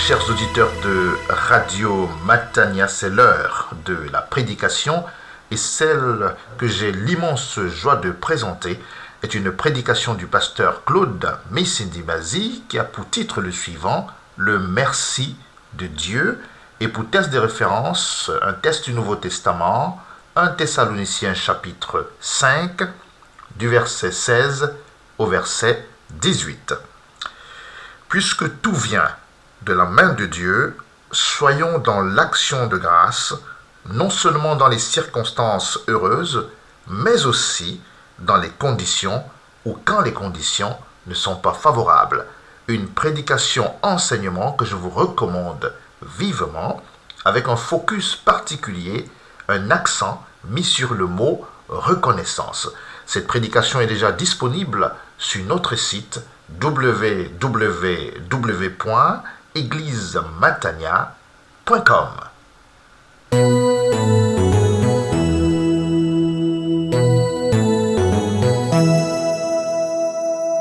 Chers auditeurs de Radio Matania, c'est l'heure de la prédication et celle que j'ai l'immense joie de présenter est une prédication du pasteur Claude Missindi-Bazi qui a pour titre le suivant, le merci de Dieu, et pour test de référence, un test du Nouveau Testament, 1 Thessaloniciens chapitre 5, du verset 16 au verset 18. Puisque tout vient de la main de Dieu, soyons dans l'action de grâce, non seulement dans les circonstances heureuses, mais aussi dans les conditions ou quand les conditions ne sont pas favorables. Une prédication enseignement que je vous recommande vivement, avec un focus particulier, un accent mis sur le mot reconnaissance. Cette prédication est déjà disponible sur notre site www.eglisematania.com.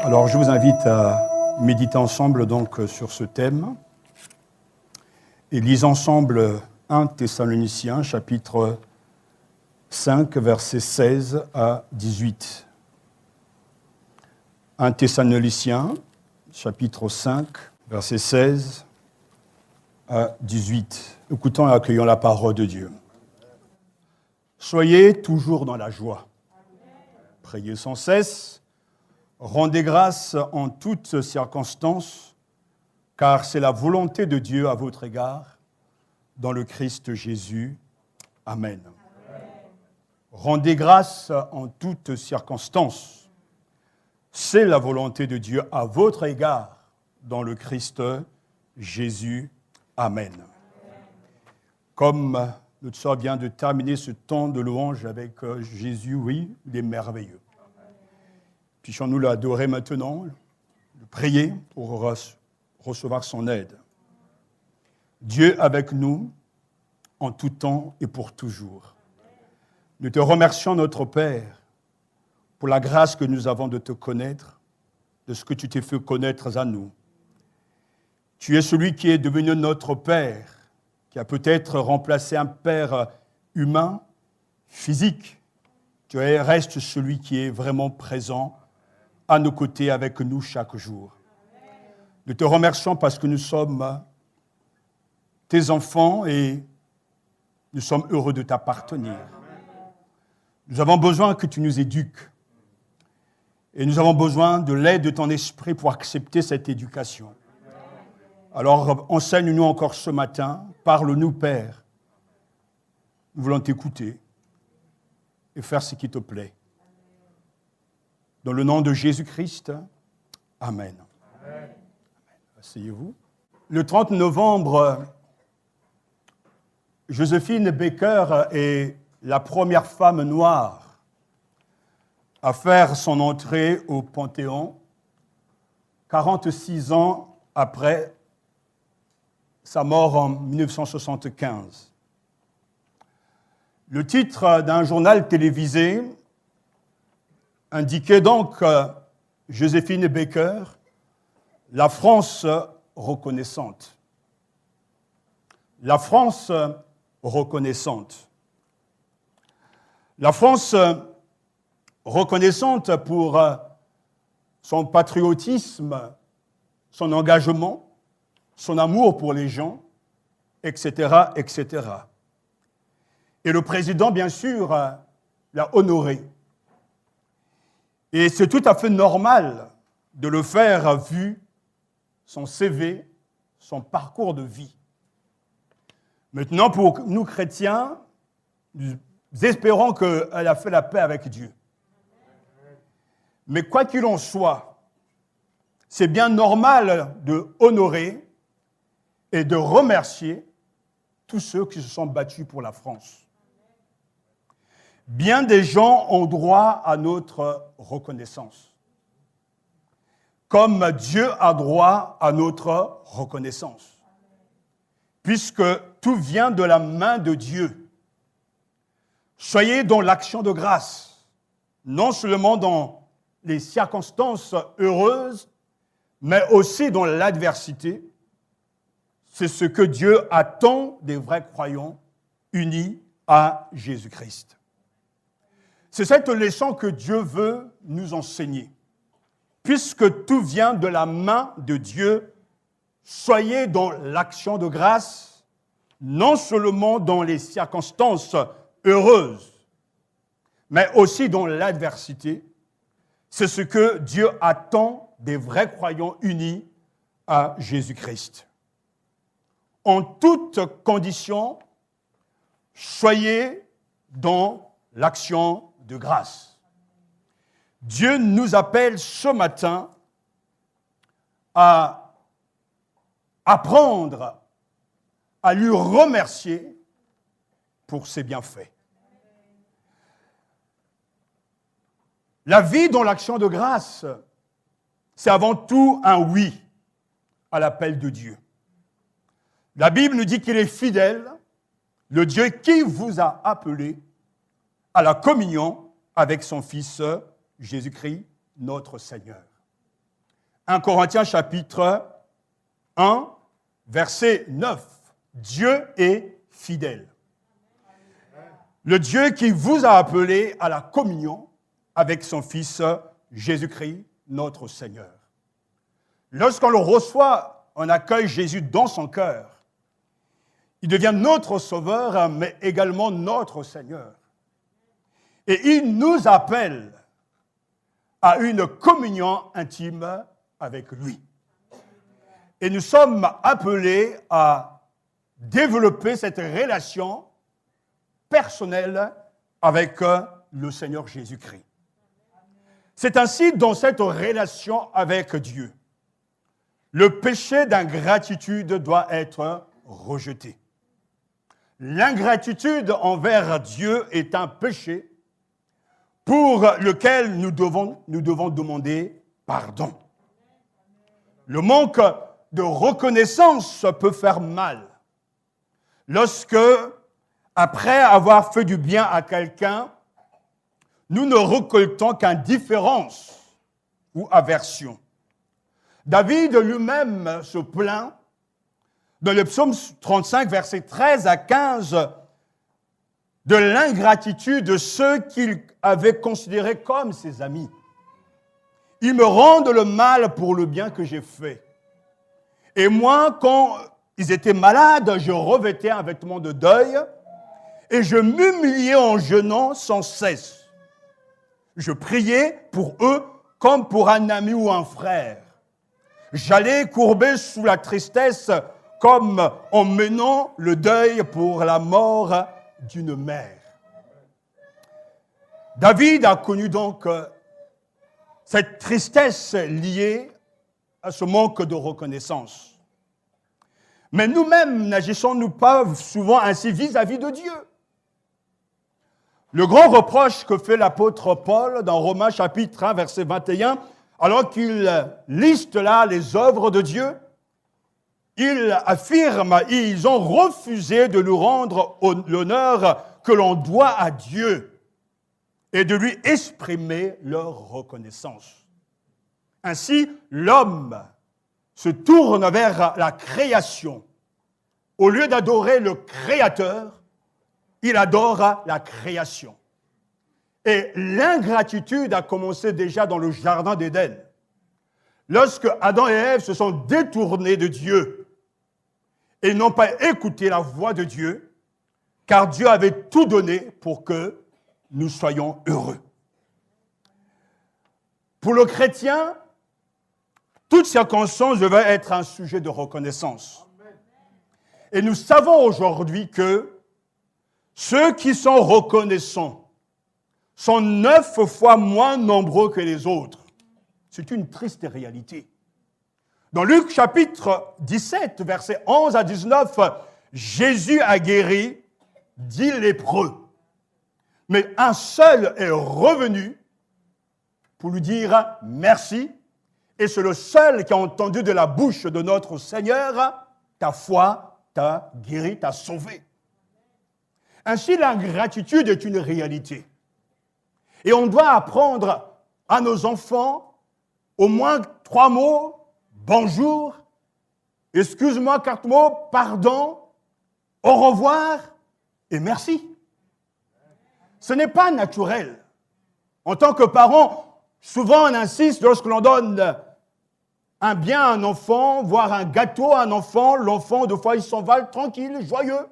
Alors je vous invite à méditer ensemble donc sur ce thème et lisons ensemble 1 Thessaloniciens chapitre 5 versets 16 à 18. 1 Thessaloniciens chapitre 5 versets 16 à 18. Écoutons et accueillons la parole de Dieu. Soyez toujours dans la joie. Priez sans cesse. Rendez grâce en toutes circonstances, car c'est la volonté de Dieu à votre égard, dans le Christ Jésus. Amen. Rendez grâce en toutes circonstances. C'est la volonté de Dieu à votre égard, dans le Christ Jésus. Amen. Comme notre sœur vient de terminer ce temps de louange avec Jésus, oui, il est merveilleux. Puissions-nous l'adorer maintenant, le prier pour recevoir son aide. Dieu avec nous, en tout temps et pour toujours. Nous te remercions, notre Père, pour la grâce que nous avons de te connaître, de ce que tu t'es fait connaître à nous. Tu es celui qui est devenu notre Père, qui a peut-être remplacé un Père humain, physique. Tu restes celui qui est vraiment présent à nos côtés avec nous chaque jour. Nous te remercions parce que nous sommes tes enfants et nous sommes heureux de t'appartenir. Nous avons besoin que tu nous éduques et nous avons besoin de l'aide de ton esprit pour accepter cette éducation. Alors, enseigne-nous encore ce matin, parle-nous, Père. Nous voulons t'écouter et faire ce qui te plaît. Dans le nom de Jésus-Christ, Amen. Amen. Asseyez-vous. Le 30 novembre, Joséphine Baker est la première femme noire à faire son entrée au Panthéon, 46 ans après sa mort en 1975. Le titre d'un journal télévisé indiquait donc Joséphine Baker, la France reconnaissante. La France reconnaissante. La France reconnaissante pour son patriotisme, son engagement, son amour pour les gens, etc., etc. Et le président, bien sûr, l'a honoré. Et c'est tout à fait normal de le faire vu son CV, son parcours de vie. Maintenant, pour nous chrétiens, nous espérons qu'elle a fait la paix avec Dieu. Mais quoi qu'il en soit, c'est bien normal de honorer et de remercier tous ceux qui se sont battus pour la France. Bien des gens ont droit à notre reconnaissance, comme Dieu a droit à notre reconnaissance, puisque tout vient de la main de Dieu. Soyez dans l'action de grâce, non seulement dans les circonstances heureuses, mais aussi dans l'adversité, C'est ce que Dieu attend des vrais croyants unis à Jésus-Christ. C'est cette leçon que Dieu veut nous enseigner. Puisque tout vient de la main de Dieu, soyez dans l'action de grâce, non seulement dans les circonstances heureuses, mais aussi dans l'adversité. C'est ce que Dieu attend des vrais croyants unis à Jésus-Christ. En toutes conditions, soyez dans l'action de grâce. Dieu nous appelle ce matin à apprendre à lui remercier pour ses bienfaits. La vie dans l'action de grâce, c'est avant tout un oui à l'appel de Dieu. La Bible nous dit qu'il est fidèle, le Dieu qui vous a appelé à la communion avec son Fils Jésus-Christ, notre Seigneur. 1 Corinthiens chapitre 1, verset 9. Dieu est fidèle. Le Dieu qui vous a appelé à la communion avec son Fils Jésus-Christ, notre Seigneur. Lorsqu'on le reçoit, on accueille Jésus dans son cœur. Il devient notre Sauveur, mais également notre Seigneur. Et il nous appelle à une communion intime avec lui. Et nous sommes appelés à développer cette relation personnelle avec le Seigneur Jésus-Christ. C'est ainsi dans cette relation avec Dieu, le péché d'ingratitude doit être rejeté. L'ingratitude envers Dieu est un péché pour lequel nous devons demander pardon. Le manque de reconnaissance peut faire mal. Lorsque, après avoir fait du bien à quelqu'un, nous ne récoltons qu'indifférence ou aversion. David lui-même se plaint dans le psaume 35, versets 13 à 15, de l'ingratitude de ceux qu'il avait considérés comme ses amis. Ils me rendent le mal pour le bien que j'ai fait. Et moi, quand ils étaient malades, je revêtais un vêtement de deuil et je m'humiliais en jeûnant sans cesse. Je priais pour eux comme pour un ami ou un frère. J'allais courber sous la tristesse comme en menant le deuil pour la mort d'une mère. David a connu donc cette tristesse liée à ce manque de reconnaissance. Mais nous-mêmes, n'agissons-nous pas souvent ainsi vis-à-vis de Dieu? Le grand reproche que fait l'apôtre Paul dans Romains chapitre 1, verset 21, alors qu'il liste là les œuvres de Dieu, il affirme, ils ont refusé de lui rendre l'honneur que l'on doit à Dieu et de lui exprimer leur reconnaissance. Ainsi, l'homme se tourne vers la création. Au lieu d'adorer le Créateur, il adore la création. Et l'ingratitude a commencé déjà dans le jardin d'Éden. Lorsque Adam et Ève se sont détournés de Dieu et n'ont pas écouté la voix de Dieu, car Dieu avait tout donné pour que nous soyons heureux. Pour le chrétien, toute circonstance devait être un sujet de reconnaissance. Et nous savons aujourd'hui que ceux qui sont reconnaissants sont 9 fois moins nombreux que les autres. C'est une triste réalité. Dans Luc chapitre 17, versets 11 à 19, Jésus a guéri 10 lépreux. Mais un seul est revenu pour lui dire merci. Et c'est le seul qui a entendu de la bouche de notre Seigneur, ta foi t'a guéri, t'a sauvé. Ainsi, l'ingratitude est une réalité. Et on doit apprendre à nos enfants au moins 3 mots, bonjour excuse-moi, 4 mots, pardon, au revoir et merci. Ce n'est pas naturel. En tant que parent, souvent on insiste lorsque l'on donne un bien à un enfant, voire un gâteau à un enfant, l'enfant, des fois, il s'en va tranquille, joyeux.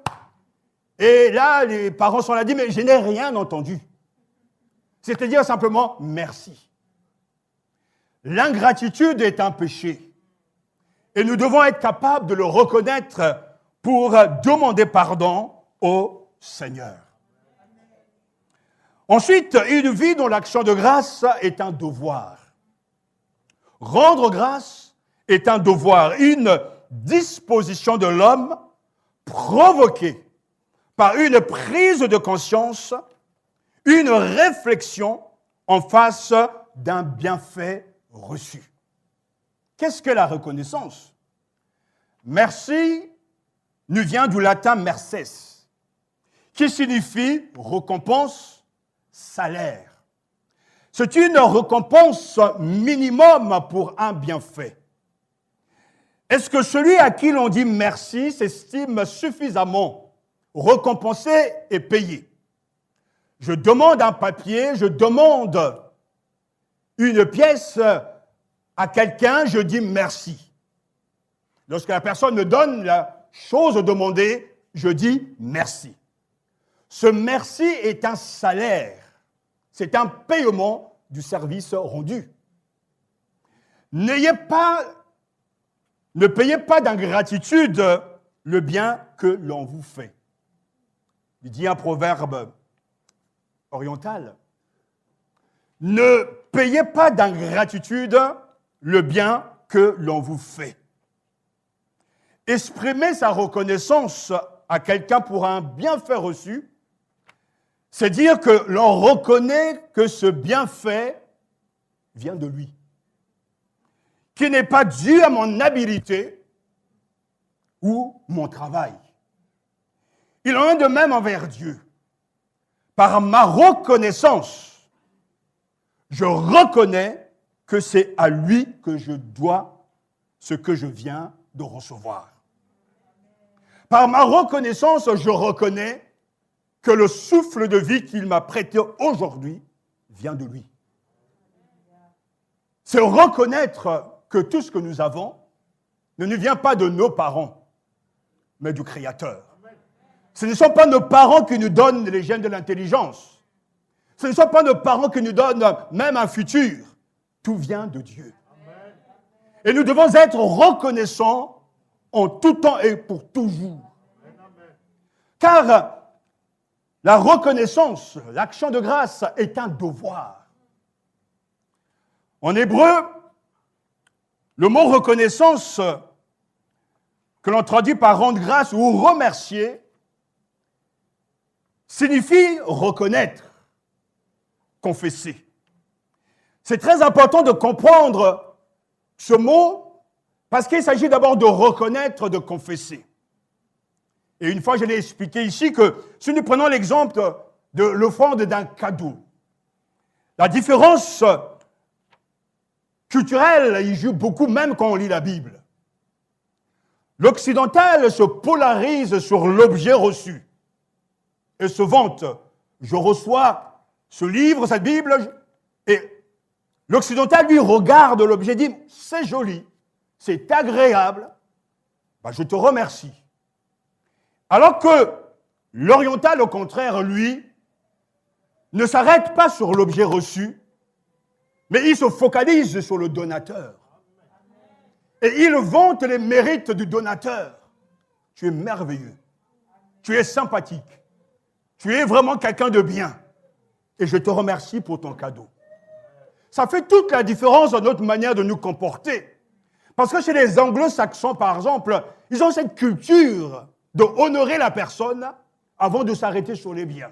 Et là, les parents sont là, dit, mais je n'ai rien entendu. C'est-à-dire simplement, merci. L'ingratitude est un péché. Et nous devons être capables de le reconnaître pour demander pardon au Seigneur. Ensuite, une vie dont l'action de grâce est un devoir. Rendre grâce est un devoir, une disposition de l'homme provoquée par une prise de conscience, une réflexion en face d'un bienfait reçu. Qu'est-ce que la reconnaissance? Merci nous vient du latin merces, qui signifie récompense, salaire. C'est une récompense minimum pour un bienfait. Est-ce que celui à qui l'on dit merci s'estime suffisamment récompensé et payé? Je demande un papier, je demande une pièce à quelqu'un, je dis merci. Lorsque la personne me donne la chose demandée, je dis merci. Ce merci est un salaire. C'est un paiement du service rendu. Ne payez pas d'ingratitude le bien que l'on vous fait. Il dit un proverbe oriental. Ne payez pas d'ingratitude le bien que l'on vous fait. Exprimer sa reconnaissance à quelqu'un pour un bienfait reçu, c'est dire que l'on reconnaît que ce bienfait vient de lui, qui n'est pas dû à mon habileté ou mon travail. Il en est de même envers Dieu. Par ma reconnaissance, je reconnais que c'est à lui que je dois ce que je viens de recevoir. Par ma reconnaissance, je reconnais que le souffle de vie qu'il m'a prêté aujourd'hui vient de lui. C'est reconnaître que tout ce que nous avons ne nous vient pas de nos parents, mais du Créateur. Ce ne sont pas nos parents qui nous donnent les gènes de l'intelligence. Ce ne sont pas nos parents qui nous donnent même un futur. Tout vient de Dieu. Et nous devons être reconnaissants en tout temps et pour toujours. Car la reconnaissance, l'action de grâce est un devoir. En hébreu, le mot reconnaissance, que l'on traduit par rendre grâce ou remercier, signifie reconnaître, confesser. C'est très important de comprendre ce mot parce qu'il s'agit d'abord de reconnaître, de confesser. Et une fois, je l'ai expliqué ici que si nous prenons l'exemple de l'offrande d'un cadeau, la différence culturelle y joue beaucoup même quand on lit la Bible. L'occidental se polarise sur l'objet reçu et se vante. Je reçois ce livre, cette Bible, et l'occidental, lui, regarde l'objet et dit « c'est joli, c'est agréable, ben, je te remercie ». Alors que l'oriental, au contraire, lui, ne s'arrête pas sur l'objet reçu, mais il se focalise sur le donateur. Et il vante les mérites du donateur. Tu es merveilleux. Tu es sympathique. Tu es vraiment quelqu'un de bien. Et je te remercie pour ton cadeau. Ça fait toute la différence dans notre manière de nous comporter. Parce que chez les anglo-saxons, par exemple, ils ont cette culture de honorer la personne avant de s'arrêter sur les biens.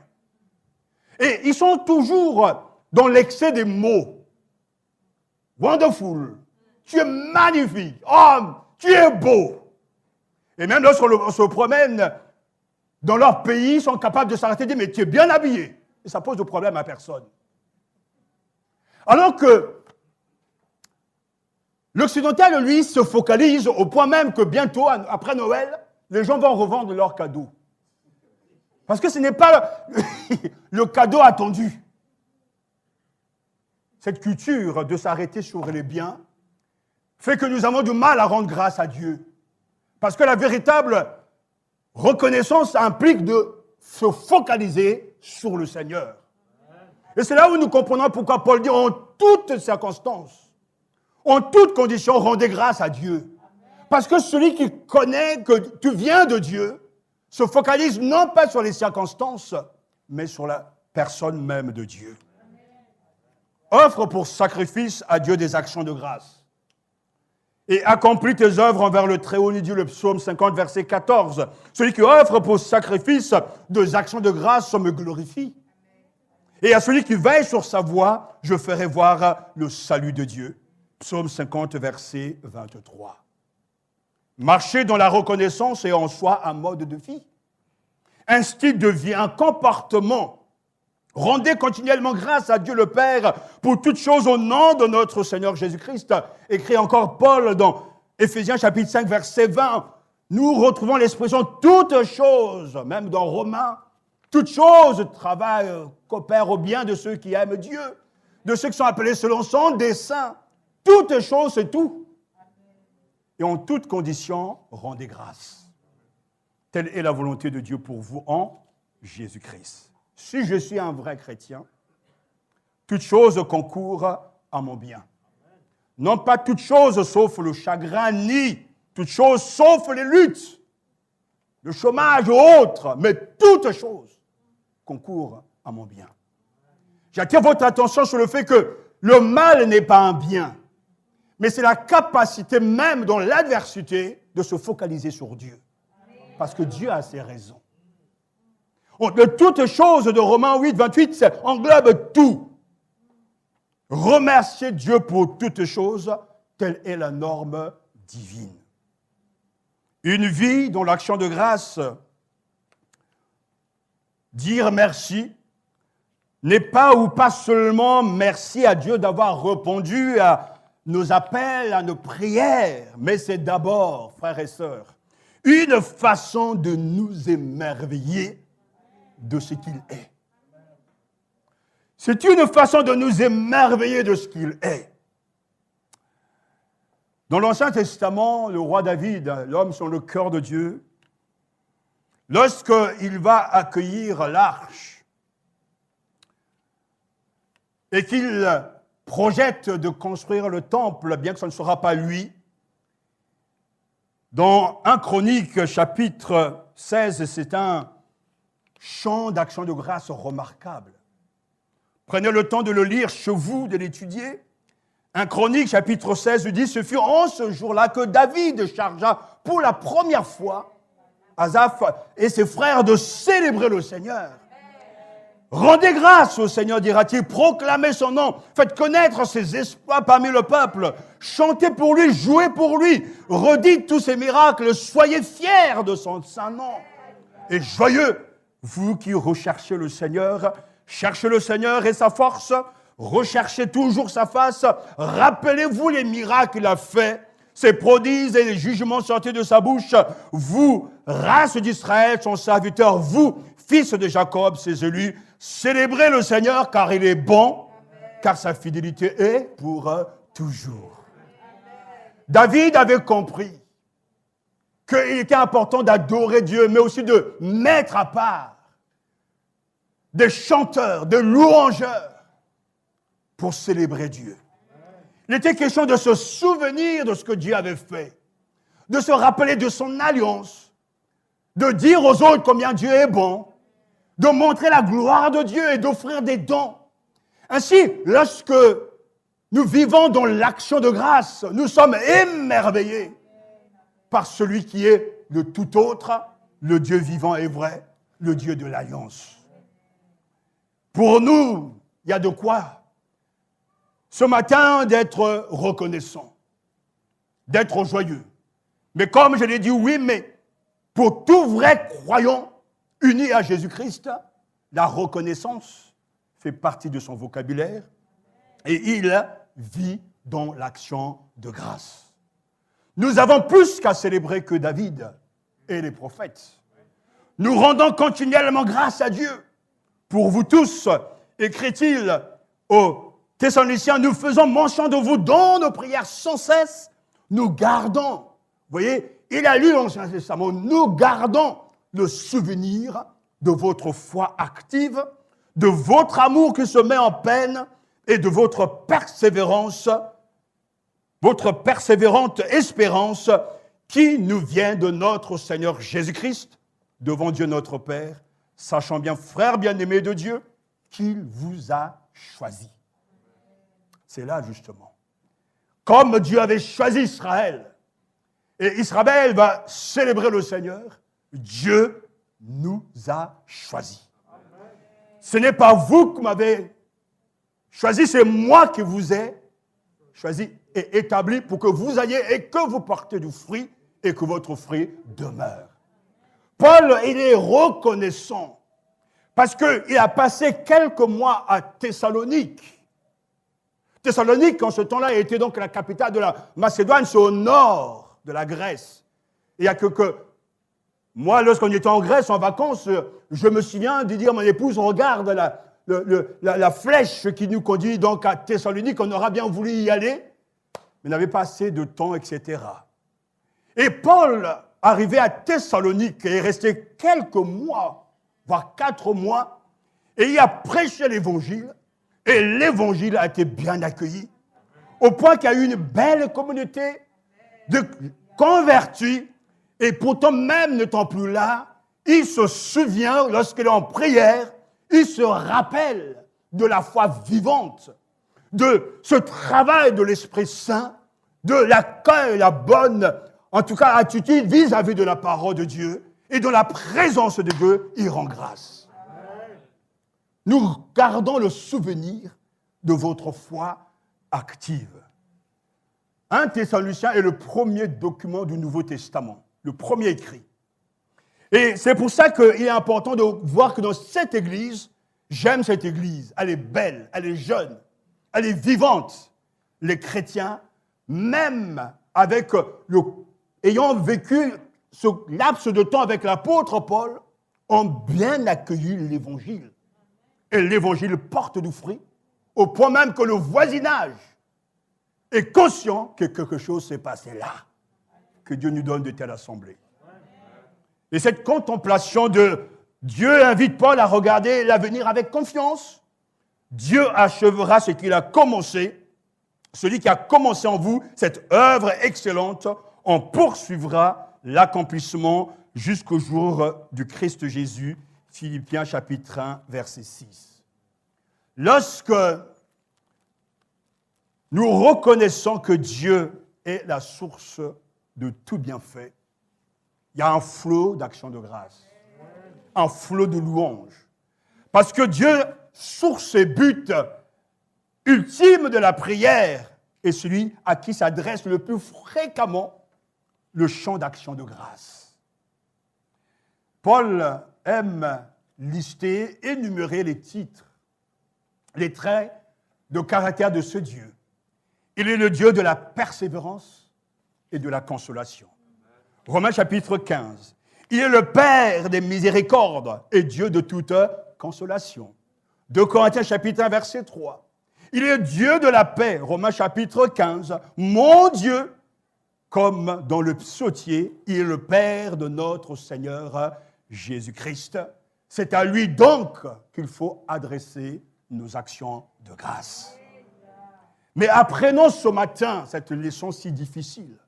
Et ils sont toujours dans l'excès des mots. Wonderful. Tu es magnifique. Oh, tu es beau. Et même lorsqu'on se promène dans leur pays, ils sont capables de s'arrêter et de dire, mais tu es bien habillé. Et ça pose de problème à personne. Alors que L'occidental, lui, se focalise au point même que bientôt, après Noël, les gens vont revendre leurs cadeaux. Parce que ce n'est pas le cadeau attendu. Cette culture de s'arrêter sur les biens fait que nous avons du mal à rendre grâce à Dieu. Parce que la véritable reconnaissance implique de se focaliser sur le Seigneur. Et c'est là où nous comprenons pourquoi Paul dit en toutes circonstances, en toutes conditions, rendez grâce à Dieu. Parce que celui qui connaît que tu viens de Dieu se focalise non pas sur les circonstances, mais sur la personne même de Dieu. Offre pour sacrifice à Dieu des actions de grâce. Et accomplis tes œuvres envers le Très-Haut, dit le psaume 50, verset 14. Celui qui offre pour sacrifice des actions de grâce me glorifie. Et à celui qui veille sur sa voie, je ferai voir le salut de Dieu. Psaume 50, verset 23. Marcher dans la reconnaissance est en soi un mode de vie, un style de vie, un comportement. Rendez continuellement grâce à Dieu le Père pour toutes choses au nom de notre Seigneur Jésus-Christ. Écrit encore Paul dans Éphésiens chapitre 5, verset 20. Nous retrouvons l'expression « toutes choses », même dans Romains. Toutes choses travaillent, coopèrent au bien de ceux qui aiment Dieu, de ceux qui sont appelés selon son dessein. Toutes choses, c'est tout. Et en toutes conditions, rendez grâce. Telle est la volonté de Dieu pour vous en Jésus-Christ. Si je suis un vrai chrétien, toute chose concourt à mon bien. Non pas toute chose sauf le chagrin, ni toute chose sauf les luttes, le chômage ou autre, mais toute chose concourt à mon bien. J'attire votre attention sur le fait que le mal n'est pas un bien, mais c'est la capacité même dans l'adversité de se focaliser sur Dieu. Parce que Dieu a ses raisons. De toutes choses de Romains 8, 28, ça englobe tout. Remercier Dieu pour toutes choses, telle est la norme divine. Une vie dont l'action de grâce, dire merci, n'est pas ou pas seulement merci à Dieu d'avoir répondu à nos appels, à nos prières, mais c'est d'abord, frères et sœurs, une façon de nous émerveiller de ce qu'il est. C'est une façon de nous émerveiller de ce qu'il est. Dans l'Ancien Testament, le roi David, l'homme sur le cœur de Dieu, lorsqu'il va accueillir l'arche et qu'il projette de construire le temple, bien que ce ne sera pas lui, dans 1 Chronique, chapitre 16, c'est un chant d'action de grâce remarquable. Prenez le temps de le lire chez vous, de l'étudier. 1 Chronique, chapitre 16, dit « Ce fut en ce jour-là que David chargea pour la première fois Asaph et ses frères de célébrer le Seigneur. Rendez grâce au Seigneur, dira-t-il, proclamez son nom, faites connaître ses exploits parmi le peuple, chantez pour lui, jouez pour lui, redites tous ses miracles, soyez fiers de son saint nom. Et joyeux, vous qui recherchez le Seigneur, cherchez le Seigneur et sa force, recherchez toujours sa face, rappelez-vous les miracles qu'il a faits, ses prodiges et les jugements sortis de sa bouche. Vous, race d'Israël, son serviteur, vous, fils de Jacob, ses élus, célébrez le Seigneur car il est bon, car sa fidélité est pour toujours. David avait compris qu'il était important d'adorer Dieu, mais aussi de mettre à part des chanteurs, des louangeurs pour célébrer Dieu. Il était question de se souvenir de ce que Dieu avait fait, de se rappeler de son alliance, de dire aux autres combien Dieu est bon, de montrer la gloire de Dieu et d'offrir des dons. Ainsi, lorsque nous vivons dans l'action de grâce, nous sommes émerveillés par celui qui est le tout autre, le Dieu vivant et vrai, le Dieu de l'alliance. Pour nous, il y a de quoi ce matin d'être reconnaissant, d'être joyeux. Mais comme je l'ai dit, oui, mais pour tout vrai croyant uni à Jésus-Christ, la reconnaissance fait partie de son vocabulaire et il vit dans l'action de grâce. Nous avons plus qu'à célébrer que David et les prophètes. Nous rendons continuellement grâce à Dieu. Pour vous tous, écrit-il aux Thessaloniciens, nous faisons mention de vous dans nos prières sans cesse. Nous gardons, vous voyez, il a lu l'Ancien Testament, nous gardons le souvenir de votre foi active, de votre amour qui se met en peine et de votre persévérante espérance qui nous vient de notre Seigneur Jésus-Christ, devant Dieu notre Père, sachant bien, frères bien-aimés de Dieu, qu'il vous a choisis. C'est là, justement. Comme Dieu avait choisi Israël, et Israël va célébrer le Seigneur, Dieu nous a choisis. Ce n'est pas vous qui m'avez choisi, c'est moi qui vous ai choisi et établi pour que vous ayez et que vous portez du fruit et que votre fruit demeure. Paul, il est reconnaissant parce qu'il a passé quelques mois à Thessalonique. Thessalonique, en ce temps-là, était donc la capitale de la Macédoine, c'est au nord de la Grèce. Il y a moi, lorsqu'on était en Grèce en vacances, je me souviens de dire à mon épouse, on regarde la flèche qui nous conduit donc à Thessalonique, on aura bien voulu y aller, mais n'avait pas assez de temps, etc. Et Paul, arrivé à Thessalonique, est resté quelques mois, voire 4 mois, et il a prêché l'évangile, et l'évangile a été bien accueilli, au point qu'il y a eu une belle communauté de convertis, et pourtant, même n'étant plus là, il se souvient, lorsqu'il est en prière, il se rappelle de la foi vivante, de ce travail de l'Esprit Saint, de l'accueil, la bonne, en tout cas, attitude vis-à-vis de la parole de Dieu, et dans la présence de Dieu, il rend grâce. Nous gardons le souvenir de votre foi active. 1 Thessaloniciens est le premier document du Nouveau Testament, le premier écrit. Et c'est pour ça qu'il est important de voir que dans cette église, j'aime cette église, elle est belle, elle est jeune, elle est vivante. Les chrétiens, même ayant vécu ce laps de temps avec l'apôtre Paul, ont bien accueilli l'évangile. Et l'évangile porte du fruit, au point même que le voisinage est conscient que quelque chose s'est passé là. Que Dieu nous donne de telles assemblées. Et cette contemplation de Dieu invite Paul à regarder l'avenir avec confiance. Dieu achèvera ce qu'il a commencé. Celui qui a commencé en vous cette œuvre excellente en poursuivra l'accomplissement jusqu'au jour du Christ Jésus. Philippiens chapitre 1, verset 6. Lorsque nous reconnaissons que Dieu est la source de tout bienfait, il y a un flot d'action de grâce, un flot de louange. Parce que Dieu, source et but ultime de la prière, est celui à qui s'adresse le plus fréquemment le chant d'action de grâce. Paul aime lister, énumérer les titres, les traits de caractère de ce Dieu. Il est le Dieu de la persévérance et de la consolation. Romains chapitre 15. Il est le Père des miséricordes et Dieu de toute consolation. 2 Corinthiens chapitre 1, verset 3. Il est Dieu de la paix. Romains chapitre 15. Mon Dieu, comme dans le psautier, il est le Père de notre Seigneur Jésus-Christ. C'est à lui donc qu'il faut adresser nos actions de grâce. Mais apprenons ce matin cette leçon si difficile,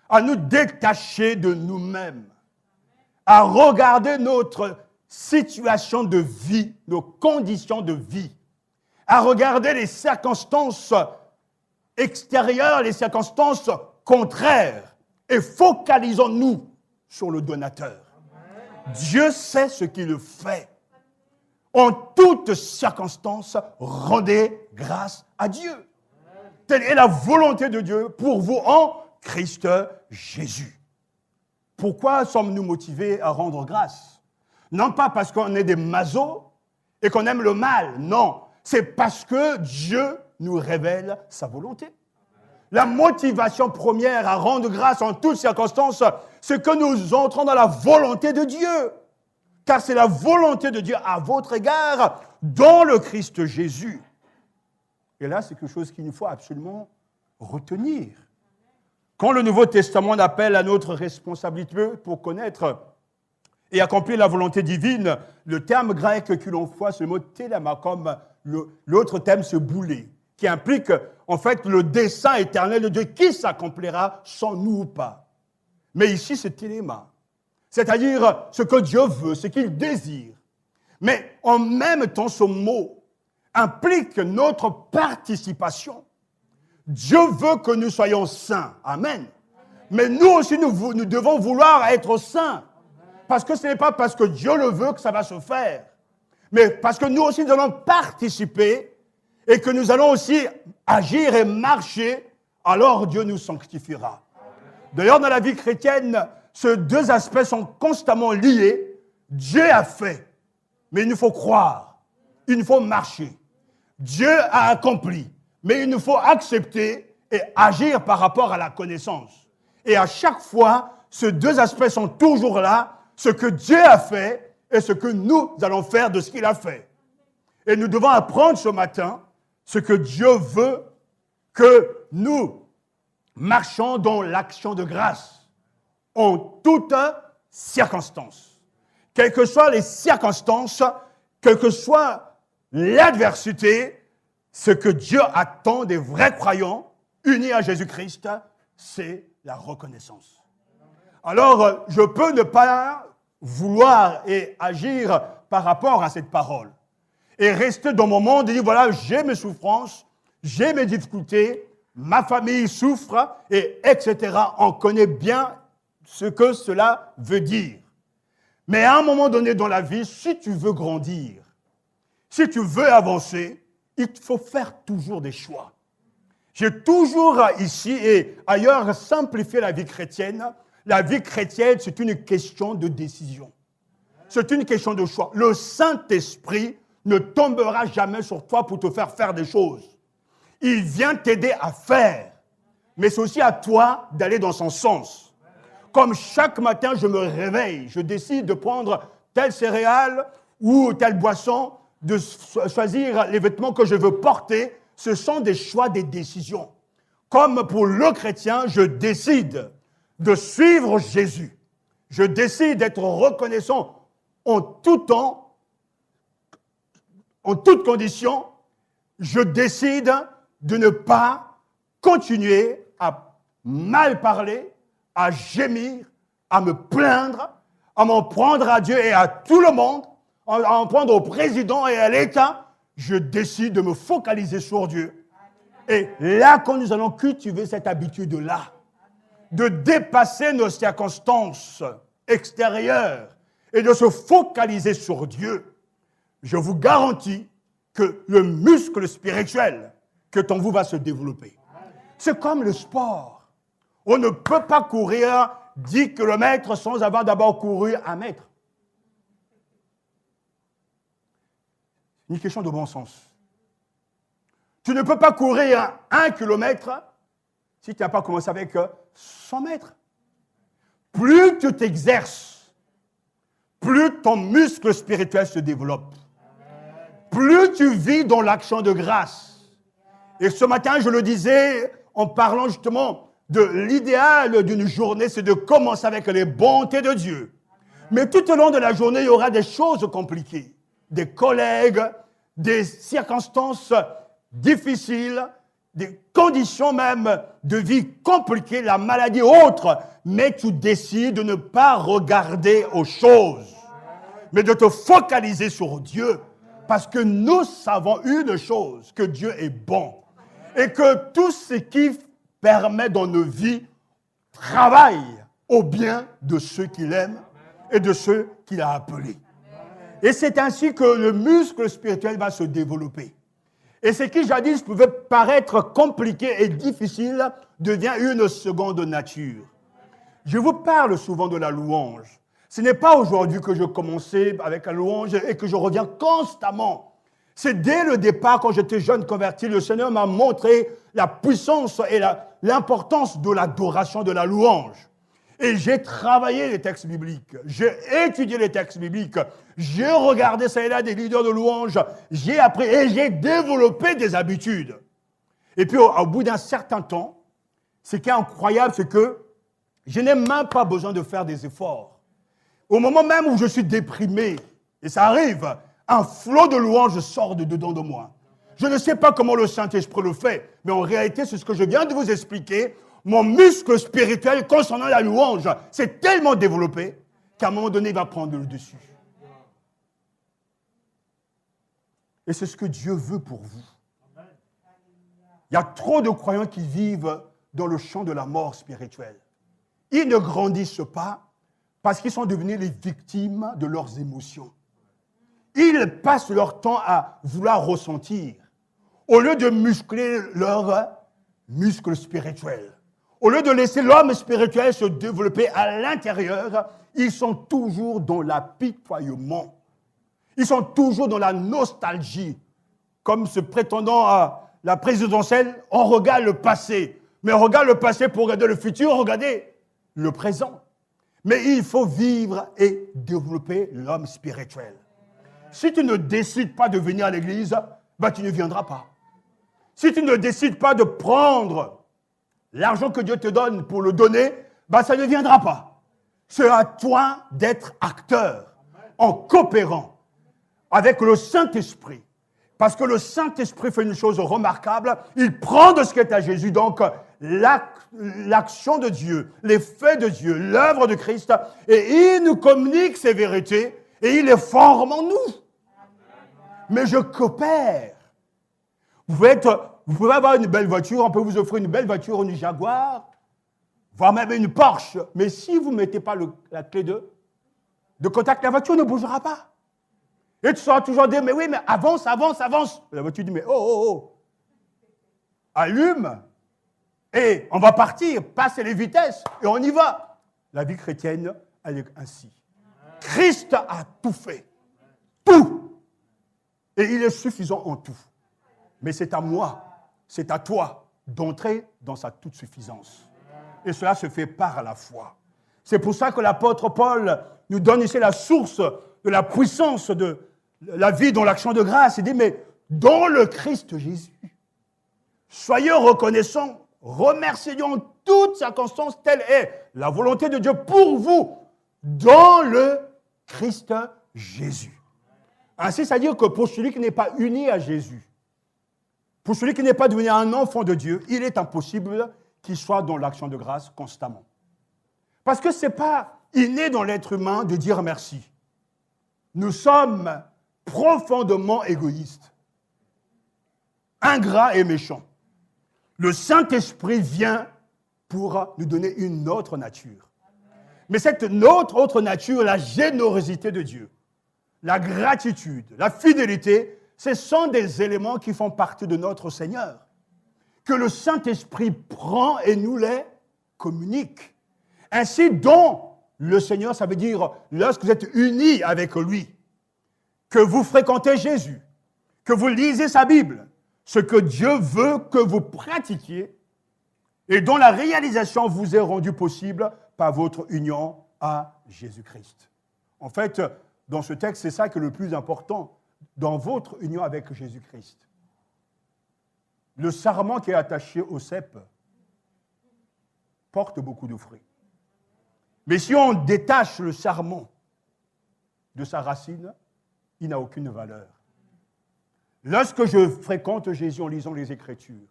à nous détacher de nous-mêmes, à regarder notre situation de vie, nos conditions de vie, à regarder les circonstances extérieures, les circonstances contraires, et focalisons-nous sur le donateur. Dieu sait ce qu'il fait. En toutes circonstances, rendez grâce à Dieu. Telle est la volonté de Dieu pour vous en Christ Jésus. Pourquoi sommes-nous motivés à rendre grâce? Non pas parce qu'on est des masos et qu'on aime le mal, non. C'est parce que Dieu nous révèle sa volonté. La motivation première à rendre grâce en toutes circonstances, c'est que nous entrons dans la volonté de Dieu. Car c'est la volonté de Dieu à votre égard dans le Christ Jésus. Et là, c'est quelque chose qu'il nous faut absolument retenir. Quand le Nouveau Testament appelle à notre responsabilité pour connaître et accomplir la volonté divine, le terme grec que l'on voit, c'est le mot télema, comme l'autre terme, ce boulet, qui implique en fait le dessein éternel de Dieu qui s'accomplira sans nous ou pas. Mais ici, c'est téléma, c'est-à-dire ce que Dieu veut, ce qu'il désire. Mais en même temps, ce mot implique notre participation. Dieu veut que nous soyons saints. Amen. Mais nous aussi, nous devons vouloir être saints. Parce que ce n'est pas parce que Dieu le veut que ça va se faire. Mais parce que nous aussi, nous allons participer et que nous allons aussi agir et marcher, alors Dieu nous sanctifiera. D'ailleurs, dans la vie chrétienne, ces deux aspects sont constamment liés. Dieu a fait, mais il nous faut croire. Il nous faut marcher. Dieu a accompli, mais il nous faut accepter et agir par rapport à la connaissance. Et à chaque fois, ces deux aspects sont toujours là, ce que Dieu a fait et ce que nous allons faire de ce qu'il a fait. Et nous devons apprendre ce matin ce que Dieu veut, que nous marchons dans l'action de grâce en toutes circonstances. Quelles que soient les circonstances, quelle que soit l'adversité, ce que Dieu attend des vrais croyants unis à Jésus-Christ, c'est la reconnaissance. Alors, je peux ne pas vouloir et agir par rapport à cette parole et rester dans mon monde et dire, voilà, j'ai mes souffrances, j'ai mes difficultés, ma famille souffre, et etc. On connaît bien ce que cela veut dire. Mais à un moment donné dans la vie, si tu veux grandir, si tu veux avancer, il faut faire toujours des choix. J'ai toujours ici et ailleurs simplifié la vie chrétienne. La vie chrétienne, c'est une question de décision. C'est une question de choix. Le Saint-Esprit ne tombera jamais sur toi pour te faire faire des choses. Il vient t'aider à faire, mais c'est aussi à toi d'aller dans son sens. Comme chaque matin, je me réveille, je décide de prendre telle céréale ou telle boisson, de choisir les vêtements que je veux porter, ce sont des choix, des décisions. Comme pour le chrétien, je décide de suivre Jésus. Je décide d'être reconnaissant en tout temps, en toutes conditions. Je décide de ne pas continuer à mal parler, à gémir, à me plaindre, à m'en prendre à Dieu et à tout le monde, à en prendre au président et à l'État. Je décide de me focaliser sur Dieu. Et là, quand nous allons cultiver cette habitude-là, de dépasser nos circonstances extérieures et de se focaliser sur Dieu, je vous garantis que le muscle spirituel qui est en vous va se développer. C'est comme le sport. On ne peut pas courir 10 km sans avoir d'abord couru 1 mètre. Une question de bon sens. Tu ne peux pas courir 1 km si tu n'as pas commencé avec 100 mètres. Plus tu t'exerces, plus ton muscle spirituel se développe. Plus tu vis dans l'action de grâce. Et ce matin, je le disais en parlant justement de l'idéal d'une journée, c'est de commencer avec les bontés de Dieu. Mais tout au long de la journée, il y aura des choses compliquées. Des collègues, des circonstances difficiles, des conditions même de vie compliquées, la maladie ou autre. Mais tu décides de ne pas regarder aux choses, mais de te focaliser sur Dieu. Parce que nous savons une chose, que Dieu est bon. Et que tout ce qui permet dans nos vies travaille au bien de ceux qu'il aime et de ceux qu'il a appelés. Et c'est ainsi que le muscle spirituel va se développer. Et ce qui jadis pouvait paraître compliqué et difficile devient une seconde nature. Je vous parle souvent de la louange. Ce n'est pas aujourd'hui que je commençais avec la louange et que je reviens constamment. C'est dès le départ, quand j'étais jeune converti, le Seigneur m'a montré la puissance et l'importance de l'adoration, de la louange. Et j'ai travaillé les textes bibliques, j'ai étudié les textes bibliques, j'ai regardé ça et là des leaders de louange, j'ai appris et j'ai développé des habitudes. Et puis au bout d'un certain temps, ce qui est incroyable, c'est que je n'ai même pas besoin de faire des efforts. Au moment même où je suis déprimé, et ça arrive, un flot de louange sort de dedans de moi. Je ne sais pas comment le Saint-Esprit le fait, mais en réalité, c'est ce que je viens de vous expliquer. Mon muscle spirituel concernant la louange s'est tellement développé qu'à un moment donné, il va prendre le dessus. Et c'est ce que Dieu veut pour vous. Il y a trop de croyants qui vivent dans le champ de la mort spirituelle. Ils ne grandissent pas parce qu'ils sont devenus les victimes de leurs émotions. Ils passent leur temps à vouloir ressentir, au lieu de muscler leurs muscles spirituels. Au lieu de laisser l'homme spirituel se développer à l'intérieur, ils sont toujours dans l'apitoiement. Ils sont toujours dans la nostalgie. Comme se prétendant à la présidentielle, on regarde le passé. Mais on regarde le passé pour regarder le futur, regardez le présent. Mais il faut vivre et développer l'homme spirituel. Si tu ne décides pas de venir à l'église, tu ne viendras pas. Si tu ne décides pas de prendre l'argent que Dieu te donne pour le donner, ça ne viendra pas. C'est à toi d'être acteur en coopérant avec le Saint-Esprit. Parce que le Saint-Esprit fait une chose remarquable, il prend de ce qui est à Jésus, donc l'action de Dieu, les faits de Dieu, l'œuvre de Christ, et il nous communique ces vérités, et il les forme en nous. Mais je coopère. Vous pouvez avoir une belle voiture, on peut vous offrir une belle voiture, une Jaguar, voire même une Porsche, mais si vous ne mettez pas la clé de contact, la voiture ne bougera pas. Et tu seras toujours dire, mais oui, mais avance, avance, avance. La voiture dit, mais oh, allume, et on va partir, passer les vitesses, et on y va. La vie chrétienne, elle est ainsi. Christ a tout fait. Tout. Et il est suffisant en tout. Mais c'est à moi, c'est à toi d'entrer dans sa toute suffisance. Et cela se fait par la foi. C'est pour ça que l'apôtre Paul nous donne ici la source de la puissance de la vie dans l'action de grâce. Il dit, mais dans le Christ Jésus, soyez reconnaissants, remerciez en toutes circonstances, telle est la volonté de Dieu pour vous, dans le Christ Jésus. Ainsi, c'est-à-dire que pour celui qui n'est pas uni à Jésus, pour celui qui n'est pas devenu un enfant de Dieu, il est impossible qu'il soit dans l'action de grâce constamment. Parce que ce n'est pas inné dans l'être humain de dire merci. Nous sommes profondément égoïstes, ingrats et méchants. Le Saint-Esprit vient pour nous donner une autre nature. Mais cette autre nature, la générosité de Dieu, la gratitude, la fidélité, ce sont des éléments qui font partie de notre Seigneur, que le Saint-Esprit prend et nous les communique. Ainsi, dans le Seigneur, ça veut dire lorsque vous êtes unis avec lui, que vous fréquentez Jésus, que vous lisez sa Bible, ce que Dieu veut que vous pratiquiez et dont la réalisation vous est rendue possible par votre union à Jésus-Christ. En fait, dans ce texte, c'est ça qui est le plus important, dans votre union avec Jésus-Christ. Le sarment qui est attaché au cep porte beaucoup de fruits. Mais si on détache le sarment de sa racine, il n'a aucune valeur. Lorsque je fréquente Jésus en lisant les Écritures,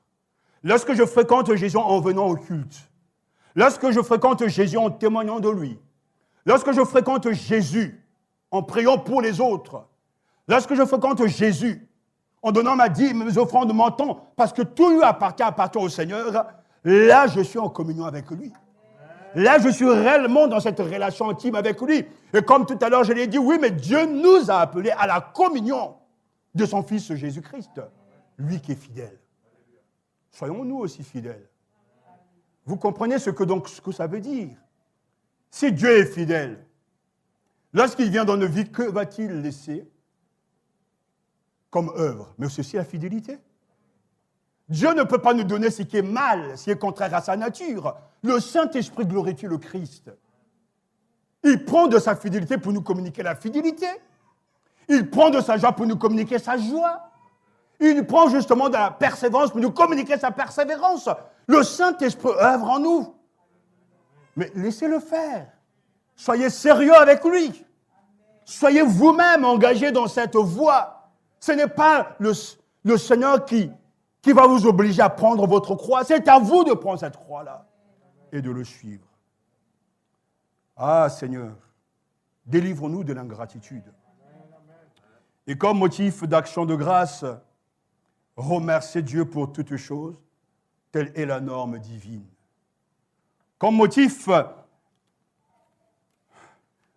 lorsque je fréquente Jésus en venant au culte, lorsque je fréquente Jésus en témoignant de lui, lorsque je fréquente Jésus en priant pour les autres, lorsque je fréquente Jésus en donnant ma dîme, mes offrandes, mon temps, parce que tout lui appartient au Seigneur, là je suis en communion avec lui. Là, je suis réellement dans cette relation intime avec lui. Et comme tout à l'heure, je l'ai dit, oui, mais Dieu nous a appelés à la communion de son Fils Jésus-Christ, lui qui est fidèle. Soyons-nous aussi fidèles. Vous comprenez ce que ça veut dire? Si Dieu est fidèle, lorsqu'il vient dans nos vies, que va-t-il laisser comme œuvre? Mais c'est aussi la fidélité. Dieu ne peut pas nous donner ce qui est mal, ce qui est contraire à sa nature. Le Saint-Esprit glorifie le Christ. Il prend de sa fidélité pour nous communiquer la fidélité. Il prend de sa joie pour nous communiquer sa joie. Il prend justement de la persévérance pour nous communiquer sa persévérance. Le Saint-Esprit œuvre en nous. Mais laissez-le faire. Soyez sérieux avec lui. Soyez vous-même engagés dans cette voie. Ce n'est pas le Seigneur qui va vous obliger à prendre votre croix. C'est à vous de prendre cette croix-là et de le suivre. Ah Seigneur, délivre-nous de l'ingratitude. Et comme motif d'action de grâce, remercier Dieu pour toutes choses, telle est la norme divine. Comme motif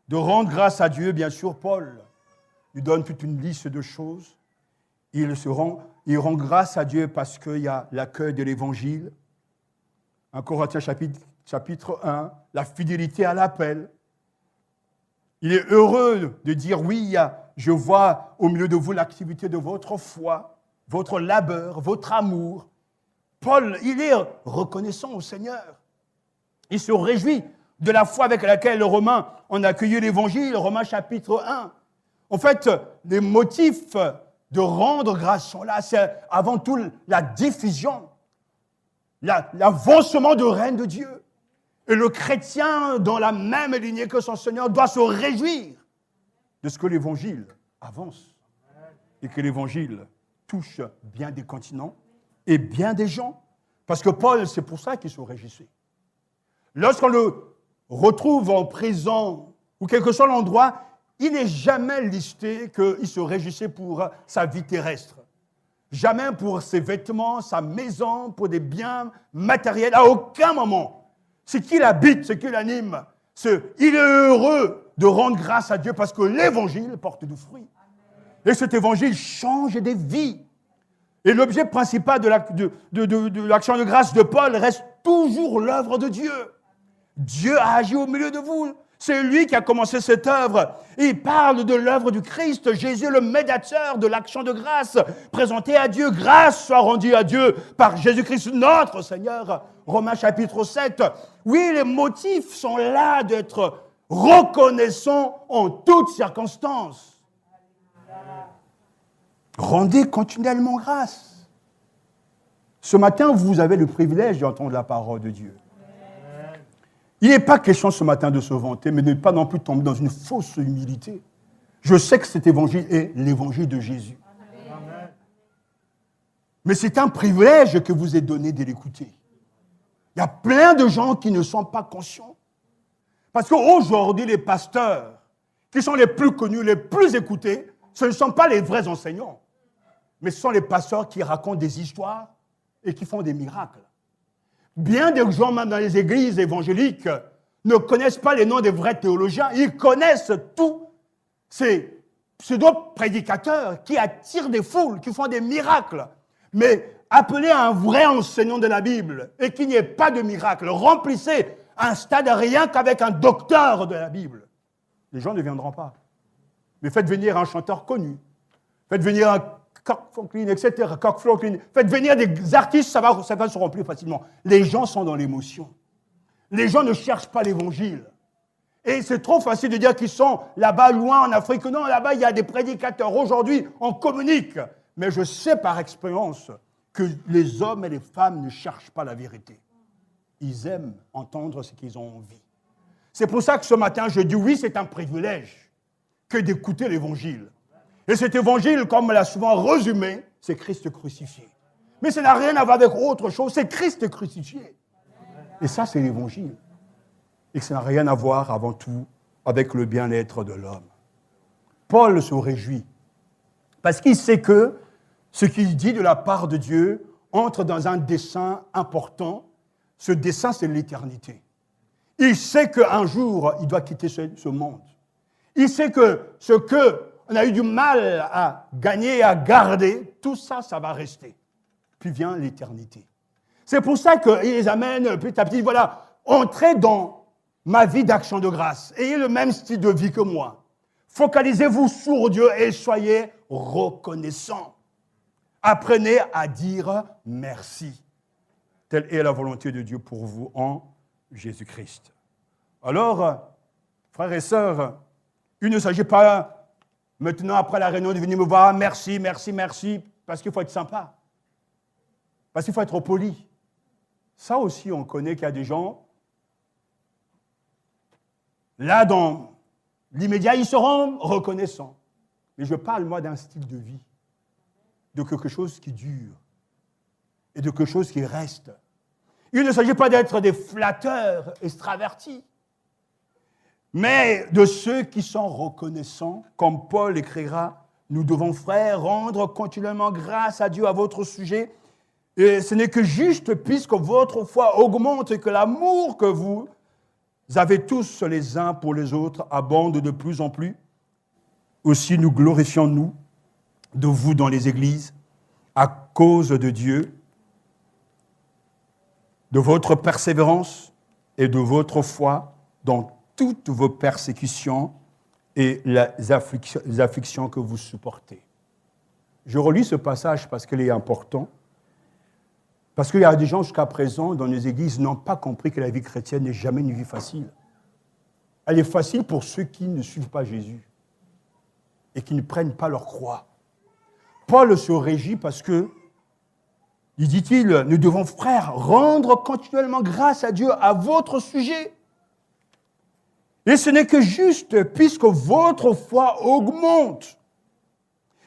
de rendre grâce à Dieu, bien sûr, Paul lui donne toute une liste de choses. Il rend grâce à Dieu parce qu'il y a l'accueil de l'Évangile. 1 Corinthiens chapitre 1, la fidélité à l'appel. Il est heureux de dire, oui, je vois au milieu de vous l'activité de votre foi, votre labeur, votre amour. Paul, il est reconnaissant au Seigneur. Il se réjouit de la foi avec laquelle les Romains ont accueilli l'Évangile, Romains chapitre 1. En fait, les motifs de rendre grâce sont là. C'est avant tout la diffusion, l'avancement du règne de Dieu. Et le chrétien, dans la même lignée que son Seigneur, doit se réjouir de ce que l'Évangile avance et que l'Évangile touche bien des continents et bien des gens. Parce que Paul, c'est pour ça qu'il se réjouissait. Lorsqu'on le retrouve en prison ou quel que soit l'endroit, il n'est jamais listé qu'il se réjouissait pour sa vie terrestre. Jamais pour ses vêtements, sa maison, pour des biens matériels. À aucun moment. Ce qu'il habite, ce qu'il anime, il est heureux de rendre grâce à Dieu parce que l'Évangile porte du fruit. Et cet Évangile change des vies. Et l'objet principal de l'action de grâce de Paul reste toujours l'œuvre de Dieu. Dieu a agi au milieu de vous. C'est lui qui a commencé cette œuvre. Il parle de l'œuvre du Christ. Jésus est le médiateur de l'action de grâce présentée à Dieu. Grâce soit rendue à Dieu par Jésus-Christ notre Seigneur. Romains chapitre 7. Oui, les motifs sont là d'être reconnaissants en toutes circonstances. Rendez continuellement grâce. Ce matin, vous avez le privilège d'entendre la parole de Dieu. Il n'est pas question ce matin de se vanter, mais de ne pas non plus tomber dans une fausse humilité. Je sais que cet évangile est l'évangile de Jésus. Amen. Mais c'est un privilège que vous est donné de l'écouter. Il y a plein de gens qui ne sont pas conscients. Parce qu'aujourd'hui, les pasteurs qui sont les plus connus, les plus écoutés, ce ne sont pas les vrais enseignants, mais ce sont les pasteurs qui racontent des histoires et qui font des miracles. Bien des gens, même dans les églises évangéliques, ne connaissent pas les noms des vrais théologiens. Ils connaissent tous ces pseudo-prédicateurs qui attirent des foules, qui font des miracles. Mais appelez un vrai enseignant de la Bible et qu'il n'y ait pas de miracle. Remplissez un stade rien qu'avec un docteur de la Bible. Les gens ne viendront pas. Mais faites venir un chanteur connu. Faites venir un Kirk Franklin, etc. Kirk Franklin. Faites venir des artistes, ça va se remplir facilement. Les gens sont dans l'émotion. Les gens ne cherchent pas l'évangile. Et c'est trop facile de dire qu'ils sont là-bas, loin en Afrique. Non, là-bas, il y a des prédicateurs. Aujourd'hui, on communique. Mais je sais par expérience que les hommes et les femmes ne cherchent pas la vérité. Ils aiment entendre ce qu'ils ont envie. C'est pour ça que ce matin, je dis oui, c'est un privilège que d'écouter l'évangile. Et cet évangile, comme on l'a souvent résumé, c'est Christ crucifié. Mais ça n'a rien à voir avec autre chose, c'est Christ crucifié. Et ça, c'est l'évangile. Et ça n'a rien à voir, avant tout, avec le bien-être de l'homme. Paul se réjouit, parce qu'il sait que ce qu'il dit de la part de Dieu entre dans un dessein important. Ce dessein, c'est l'éternité. Il sait qu'un jour, il doit quitter ce monde. Il sait que ce qu'on a eu du mal à gagner, à garder, tout ça, ça va rester. Puis vient l'éternité. C'est pour ça qu'il les amène petit à petit, voilà, entrez dans ma vie d'action de grâce. Ayez le même style de vie que moi. Focalisez-vous sur Dieu et soyez reconnaissants. Apprenez à dire merci. Telle est la volonté de Dieu pour vous en Jésus-Christ. Alors, frères et sœurs, il ne s'agit pas maintenant, après la réunion, de venir me voir, merci, merci, merci, parce qu'il faut être sympa. Parce qu'il faut être poli. Ça aussi, on connaît qu'il y a des gens, là, dans l'immédiat, ils seront reconnaissants. Mais je parle, moi, d'un style de vie, de quelque chose qui dure et de quelque chose qui reste. Il ne s'agit pas d'être des flatteurs extravertis, mais de ceux qui sont reconnaissants, comme Paul écrira, nous devons, frères, rendre continuellement grâce à Dieu à votre sujet. Et ce n'est que juste puisque votre foi augmente et que l'amour que vous avez tous les uns pour les autres abonde de plus en plus. Aussi nous glorifions-nous de vous dans les églises à cause de Dieu, de votre persévérance et de votre foi dans toutes vos persécutions et les afflictions que vous supportez. Je relis ce passage parce qu'il est important, parce qu'il y a des gens jusqu'à présent dans les églises qui n'ont pas compris que la vie chrétienne n'est jamais une vie facile. Elle est facile pour ceux qui ne suivent pas Jésus et qui ne prennent pas leur croix. Paul se régit parce que, il dit-il, nous devons, frères, rendre continuellement grâce à Dieu à votre sujet. Et ce n'est que juste puisque votre foi augmente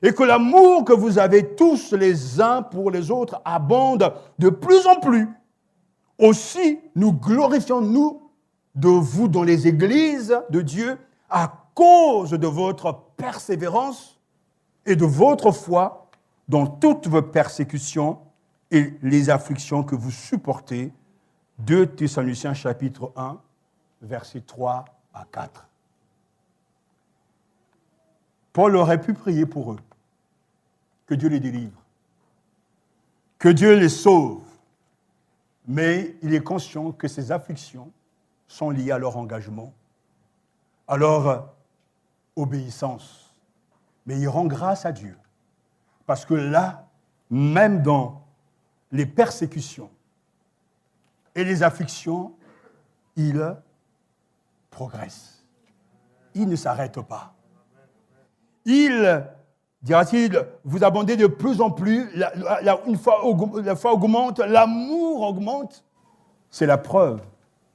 et que l'amour que vous avez tous les uns pour les autres abonde de plus en plus. Aussi, nous glorifions-nous de vous dans les églises de Dieu à cause de votre persévérance et de votre foi dans toutes vos persécutions et les afflictions que vous supportez. 2 Thessaloniciens chapitre 1, versets 3 à 4. Paul aurait pu prier pour eux, que Dieu les délivre, que Dieu les sauve, mais il est conscient que ces afflictions sont liées à leur engagement, à leur obéissance. Mais il rend grâce à Dieu, parce que là, même dans les persécutions et les afflictions, il progresse. Il ne s'arrête pas. Il, dira-t-il, vous abondez de plus en plus, la foi augmente, l'amour augmente. C'est la preuve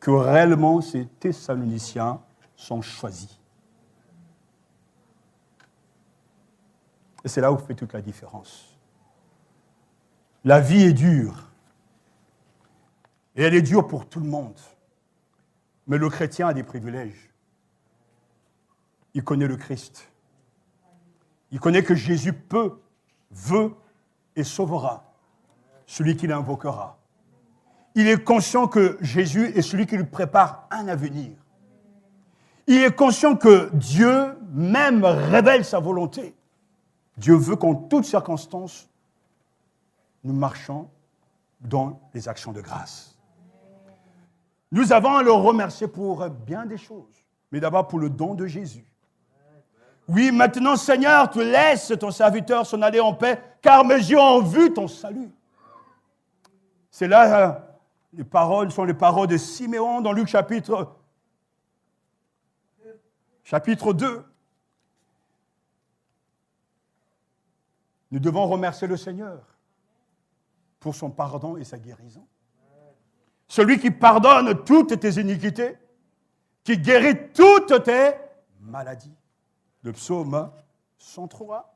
que réellement ces Thessaloniciens sont choisis. Et c'est là où fait toute la différence. La vie est dure. Et elle est dure pour tout le monde. Mais le chrétien a des privilèges. Il connaît le Christ. Il connaît que Jésus peut, veut et sauvera celui qui l'invoquera. Il est conscient que Jésus est celui qui lui prépare un avenir. Il est conscient que Dieu même révèle sa volonté. Dieu veut qu'en toutes circonstances, nous marchions dans les actions de grâce. Nous avons à le remercier pour bien des choses, mais d'abord pour le don de Jésus. Oui, maintenant, Seigneur, tu laisses ton serviteur s'en aller en paix, car mes yeux ont vu ton salut. C'est là, les paroles sont les paroles de Siméon dans Luc chapitre 2. Nous devons remercier le Seigneur pour son pardon et sa guérison. Celui qui pardonne toutes tes iniquités, qui guérit toutes tes maladies. Le psaume 103.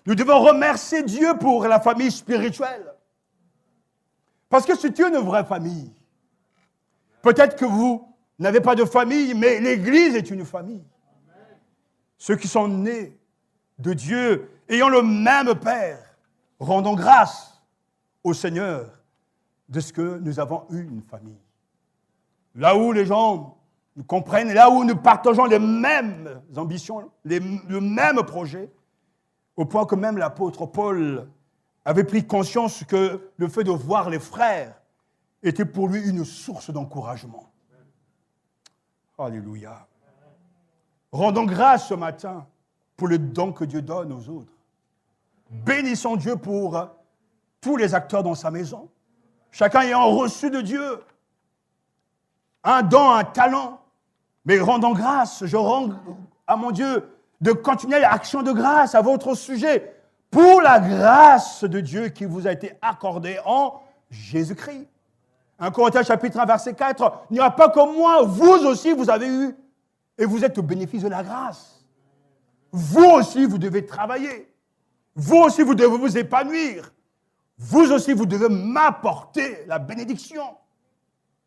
Nous devons remercier Dieu pour la famille spirituelle. Parce que c'est une vraie famille. Peut-être que vous n'avez pas de famille, mais l'Église est une famille. Ceux qui sont nés de Dieu, ayant le même Père, rendons grâce au Seigneur de ce que nous avons eu une famille. Là où les gens nous comprennent, là où nous partageons les mêmes ambitions, le même projet, au point que même l'apôtre Paul avait pris conscience que le fait de voir les frères était pour lui une source d'encouragement. Alléluia. Rendons grâce ce matin pour le don que Dieu donne aux autres. Bénissons Dieu pour tous les acteurs dans sa maison. Chacun ayant reçu de Dieu un don, un talent. Mais rendons grâce, je rends à mon Dieu de continuer l'action de grâce à votre sujet pour la grâce de Dieu qui vous a été accordée en Jésus-Christ. 1 Corinthiens chapitre 1 verset 4, il n'y aura pas comme moi, vous aussi vous avez eu et vous êtes au bénéfice de la grâce. Vous aussi vous devez travailler. Vous aussi vous devez vous épanouir. Vous aussi vous devez m'apporter la bénédiction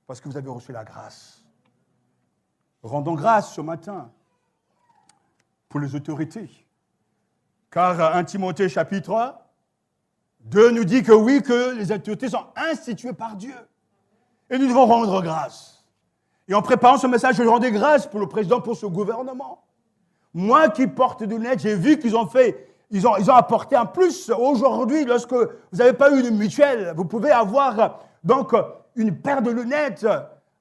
parce que vous avez reçu la grâce. Rendons grâce ce matin pour les autorités. Car 1 Timothée chapitre 2 nous dit que oui, que les autorités sont instituées par Dieu. Et nous devons rendre grâce. Et en préparant ce message, je rendais grâce pour le président, pour ce gouvernement. Moi qui porte des lunettes, j'ai vu qu'ils ont fait, ils ont apporté un plus. Aujourd'hui, lorsque vous n'avez pas eu de mutuelle, vous pouvez avoir donc une paire de lunettes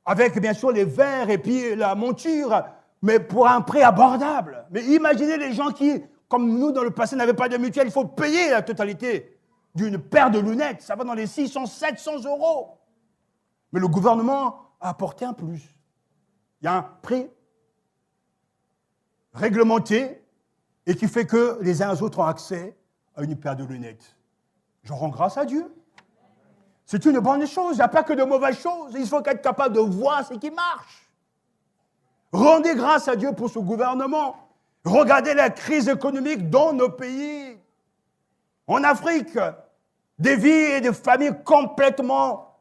avec bien sûr les verres et puis la monture, mais pour un prix abordable. Mais imaginez les gens qui, comme nous dans le passé, n'avaient pas de mutuelle, il faut payer la totalité d'une paire de lunettes. Ça va dans les 600, 700 euros. Mais le gouvernement a apporté un plus. Il y a un prix réglementé et qui fait que les uns et les autres ont accès à une paire de lunettes. Je rends grâce à Dieu. C'est une bonne chose, il n'y a pas que de mauvaises choses. Il faut être capable de voir ce qui marche. Rendez grâce à Dieu pour ce gouvernement. Regardez la crise économique dans nos pays. En Afrique, des vies et des familles complètement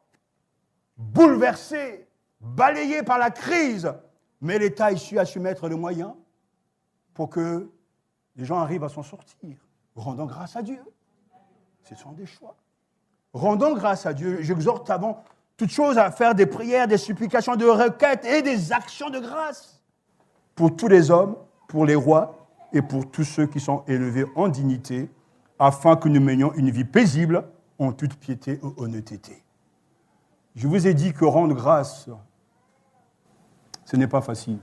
bouleversées, balayées par la crise. Mais l'État ici a su mettre les moyens pour que les gens arrivent à s'en sortir. Rendons grâce à Dieu. Ce sont des choix. Rendons grâce à Dieu. J'exhorte avant toute chose à faire des prières, des supplications, des requêtes et des actions de grâce pour tous les hommes, pour les rois et pour tous ceux qui sont élevés en dignité, afin que nous menions une vie paisible en toute piété et honnêteté. Je vous ai dit que rendre grâce, ce n'est pas facile.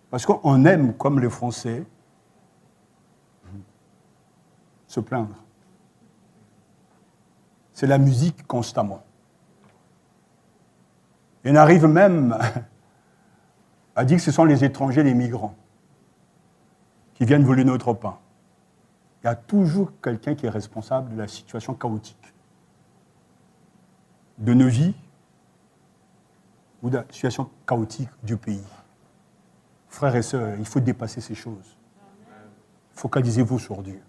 Parce qu'on aime, comme les Français, se plaindre. C'est la musique constamment. Et on arrive même à dire que ce sont les étrangers, les migrants, qui viennent voler notre pain. Il y a toujours quelqu'un qui est responsable de la situation chaotique de nos vies ou de la situation chaotique du pays. Frères et sœurs, il faut dépasser ces choses. Focalisez-vous sur Dieu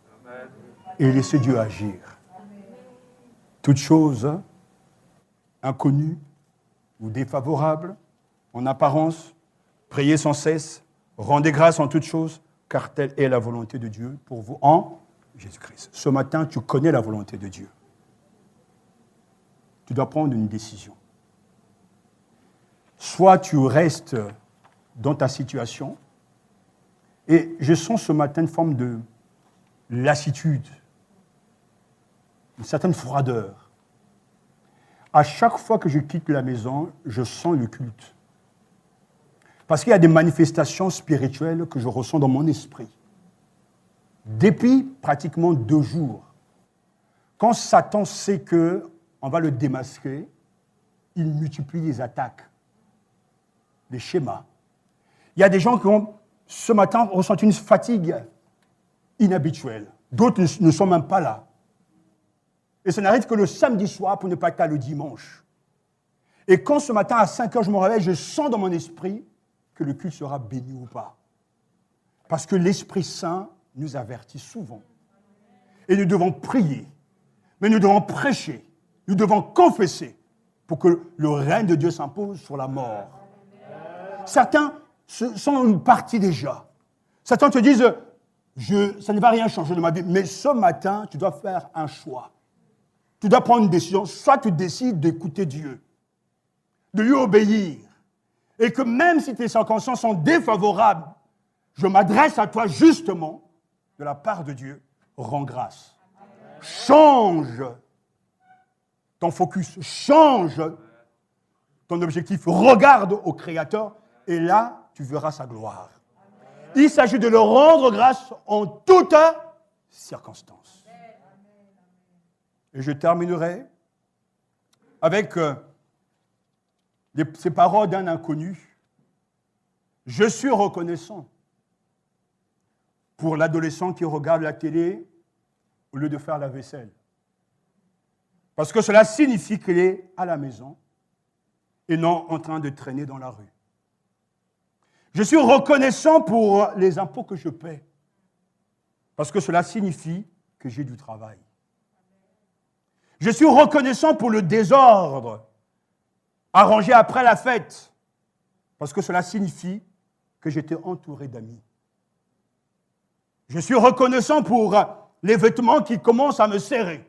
et laissez Dieu agir. Toute chose inconnue ou défavorable, en apparence, priez sans cesse, rendez grâce en toutes choses, car telle est la volonté de Dieu pour vous en Jésus-Christ. Ce matin, tu connais la volonté de Dieu. Tu dois prendre une décision. Soit tu restes dans ta situation, et je sens ce matin une forme de lassitude, une certaine froideur. À chaque fois que je quitte la maison, je sens le culte. Parce qu'il y a des manifestations spirituelles que je ressens dans mon esprit. Depuis pratiquement 2 jours, quand Satan sait qu'on va le démasquer, il multiplie les attaques, les schémas. Il y a des gens qui ont, ce matin, ressenti une fatigue inhabituelle. D'autres ne sont même pas là. Et ça n'arrive que le samedi soir pour ne pas être là le dimanche. Et quand ce matin, à 5 heures, je me réveille, je sens dans mon esprit que le culte sera béni ou pas. Parce que l'Esprit Saint nous avertit souvent. Et nous devons prier. Mais nous devons prêcher. Nous devons confesser pour que le règne de Dieu s'impose sur la mort. Certains sont une partie déjà. Certains te disent, ça ne va rien changer de ma vie. Mais ce matin, tu dois faire un choix. Tu dois prendre une décision. Soit tu décides d'écouter Dieu, de lui obéir, et que même si tes circonstances sont défavorables, je m'adresse à toi justement, de la part de Dieu, rends grâce. Change ton focus, change ton objectif, regarde au Créateur, et là, tu verras sa gloire. Il s'agit de le rendre grâce en toutes circonstances. Et je terminerai avec ces paroles d'un inconnu. Je suis reconnaissant pour l'adolescent qui regarde la télé au lieu de faire la vaisselle. Parce que cela signifie qu'il est à la maison et non en train de traîner dans la rue. Je suis reconnaissant pour les impôts que je paie. Parce que cela signifie que j'ai du travail. Je suis reconnaissant pour le désordre arrangé après la fête. Parce que cela signifie que j'étais entouré d'amis. Je suis reconnaissant pour les vêtements qui commencent à me serrer.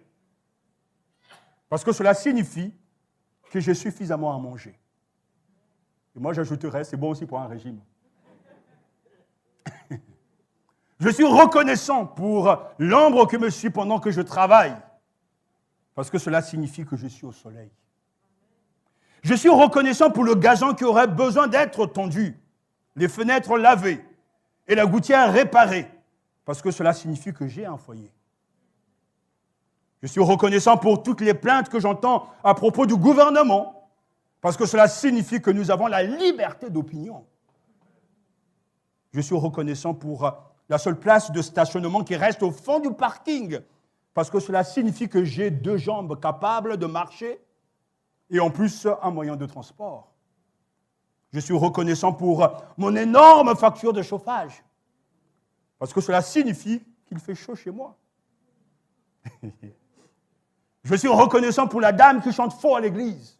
Parce que cela signifie que j'ai suffisamment à manger. Et moi, j'ajouterais, c'est bon aussi pour un régime. Je suis reconnaissant pour l'ombre qui me suit pendant que je travaille. Parce que cela signifie que je suis au soleil. Je suis reconnaissant pour le gazon qui aurait besoin d'être tondu, les fenêtres lavées et la gouttière réparée. Parce que cela signifie que j'ai un foyer. Je suis reconnaissant pour toutes les plaintes que j'entends à propos du gouvernement, parce que cela signifie que nous avons la liberté d'opinion. Je suis reconnaissant pour la seule place de stationnement qui reste au fond du parking, parce que cela signifie que j'ai 2 jambes capables de marcher et en plus un moyen de transport. Je suis reconnaissant pour mon énorme facture de chauffage, parce que cela signifie qu'il fait chaud chez moi. Je suis reconnaissant pour la dame qui chante fort à l'église.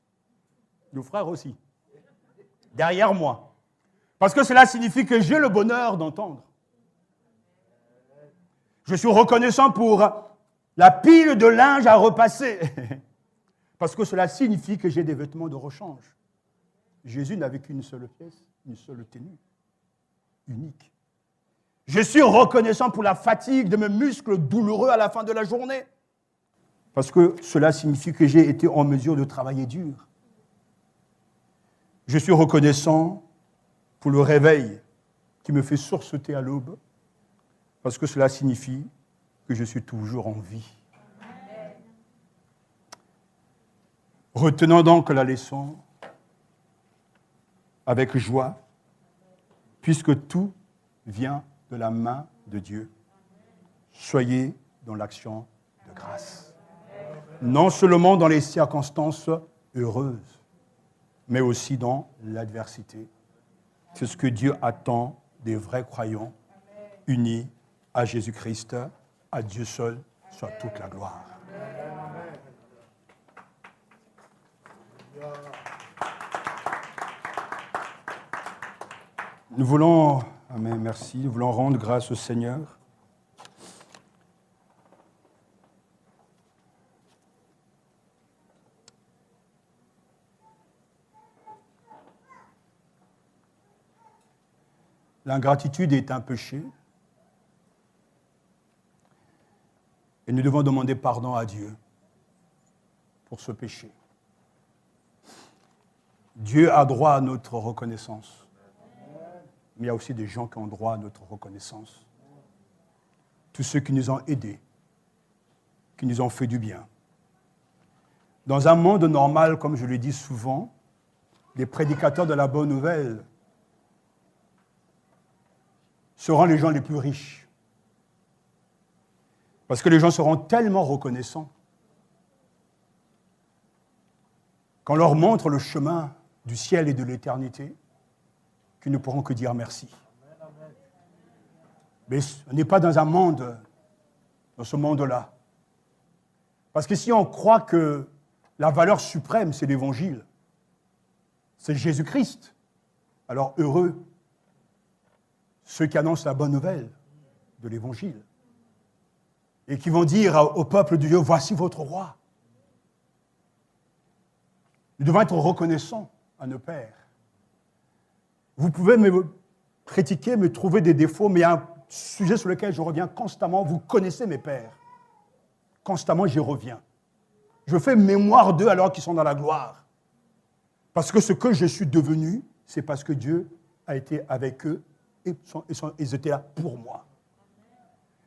Le frère aussi. Derrière moi. Parce que cela signifie que j'ai le bonheur d'entendre. Je suis reconnaissant pour la pile de linge à repasser. Parce que cela signifie que j'ai des vêtements de rechange. Jésus n'avait qu'une seule pièce, une seule tenue. Unique. Je suis reconnaissant pour la fatigue de mes muscles douloureux à la fin de la journée. Parce que cela signifie que j'ai été en mesure de travailler dur. Je suis reconnaissant pour le réveil qui me fait sursauter à l'aube, parce que cela signifie que je suis toujours en vie. Retenons donc la leçon avec joie, puisque tout vient de la main de Dieu. Soyez dans l'action de grâce. Non seulement dans les circonstances heureuses, mais aussi dans l'adversité. C'est ce que Dieu attend des vrais croyants unis à Jésus-Christ. À Dieu seul soit toute la gloire. Nous voulons, amen, merci, nous voulons rendre grâce au Seigneur. L'ingratitude est un péché. Et nous devons demander pardon à Dieu pour ce péché. Dieu a droit à notre reconnaissance. Mais il y a aussi des gens qui ont droit à notre reconnaissance. Tous ceux qui nous ont aidés, qui nous ont fait du bien. Dans un monde normal, comme je le dis souvent, les prédicateurs de la bonne nouvelle seront les gens les plus riches. Parce que les gens seront tellement reconnaissants qu'on leur montre le chemin du ciel et de l'éternité qu'ils ne pourront que dire merci. Mais on n'est pas dans ce monde-là. Parce qu'ici, on croit que la valeur suprême, c'est l'Évangile. C'est Jésus-Christ. Alors, heureux ceux qui annoncent la bonne nouvelle de l'Évangile et qui vont dire au peuple de Dieu, voici votre roi. Nous devons être reconnaissants à nos pères. Vous pouvez me critiquer, me trouver des défauts, mais il y a un sujet sur lequel je reviens constamment. Vous connaissez mes pères. Constamment, j'y reviens. Je fais mémoire d'eux alors qu'ils sont dans la gloire. Parce que ce que je suis devenu, c'est parce que Dieu a été avec eux et ils étaient là pour moi.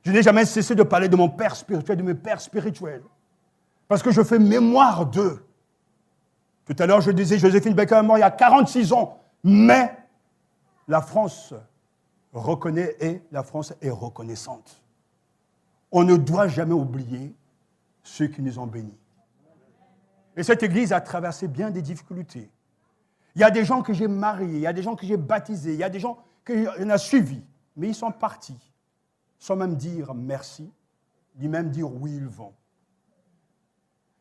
Je n'ai jamais cessé de parler de mon père spirituel, de mes pères spirituels. Parce que je fais mémoire d'eux. Tout à l'heure, je disais, Joséphine Baker est morte il y a 46 ans. Mais la France reconnaît et la France est reconnaissante. On ne doit jamais oublier ceux qui nous ont bénis. Et cette Église a traversé bien des difficultés. Il y a des gens que j'ai mariés, il y a des gens que j'ai baptisés, il y a des gens que j'en ai suivis. Mais ils sont partis, sans même dire merci, ni même dire où ils vont.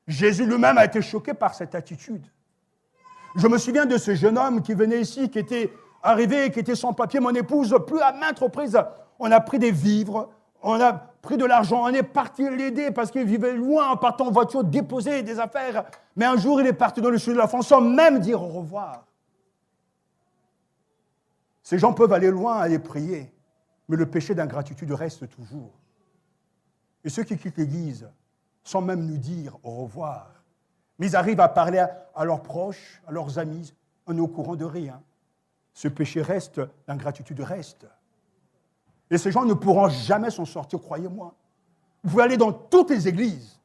Jésus lui-même a été choqué par cette attitude. Je me souviens de ce jeune homme qui venait ici, qui était arrivé, qui était sans papier. Mon épouse, plus à maintes reprises, on a pris des vivres, on a pris de l'argent, on est parti l'aider parce qu'il vivait loin, en partant en voiture, déposer des affaires. Mais un jour, il est parti dans le sud de la France sans même dire au revoir. Ces gens peuvent aller loin, aller prier, mais le péché d'ingratitude reste toujours. Et ceux qui quittent l'Église, sans même nous dire au revoir, mais ils arrivent à parler à leurs proches, à leurs amis, on est au courant de rien. Ce péché reste, l'ingratitude reste. Et ces gens ne pourront jamais s'en sortir, croyez-moi. Vous pouvez aller dans toutes les églises.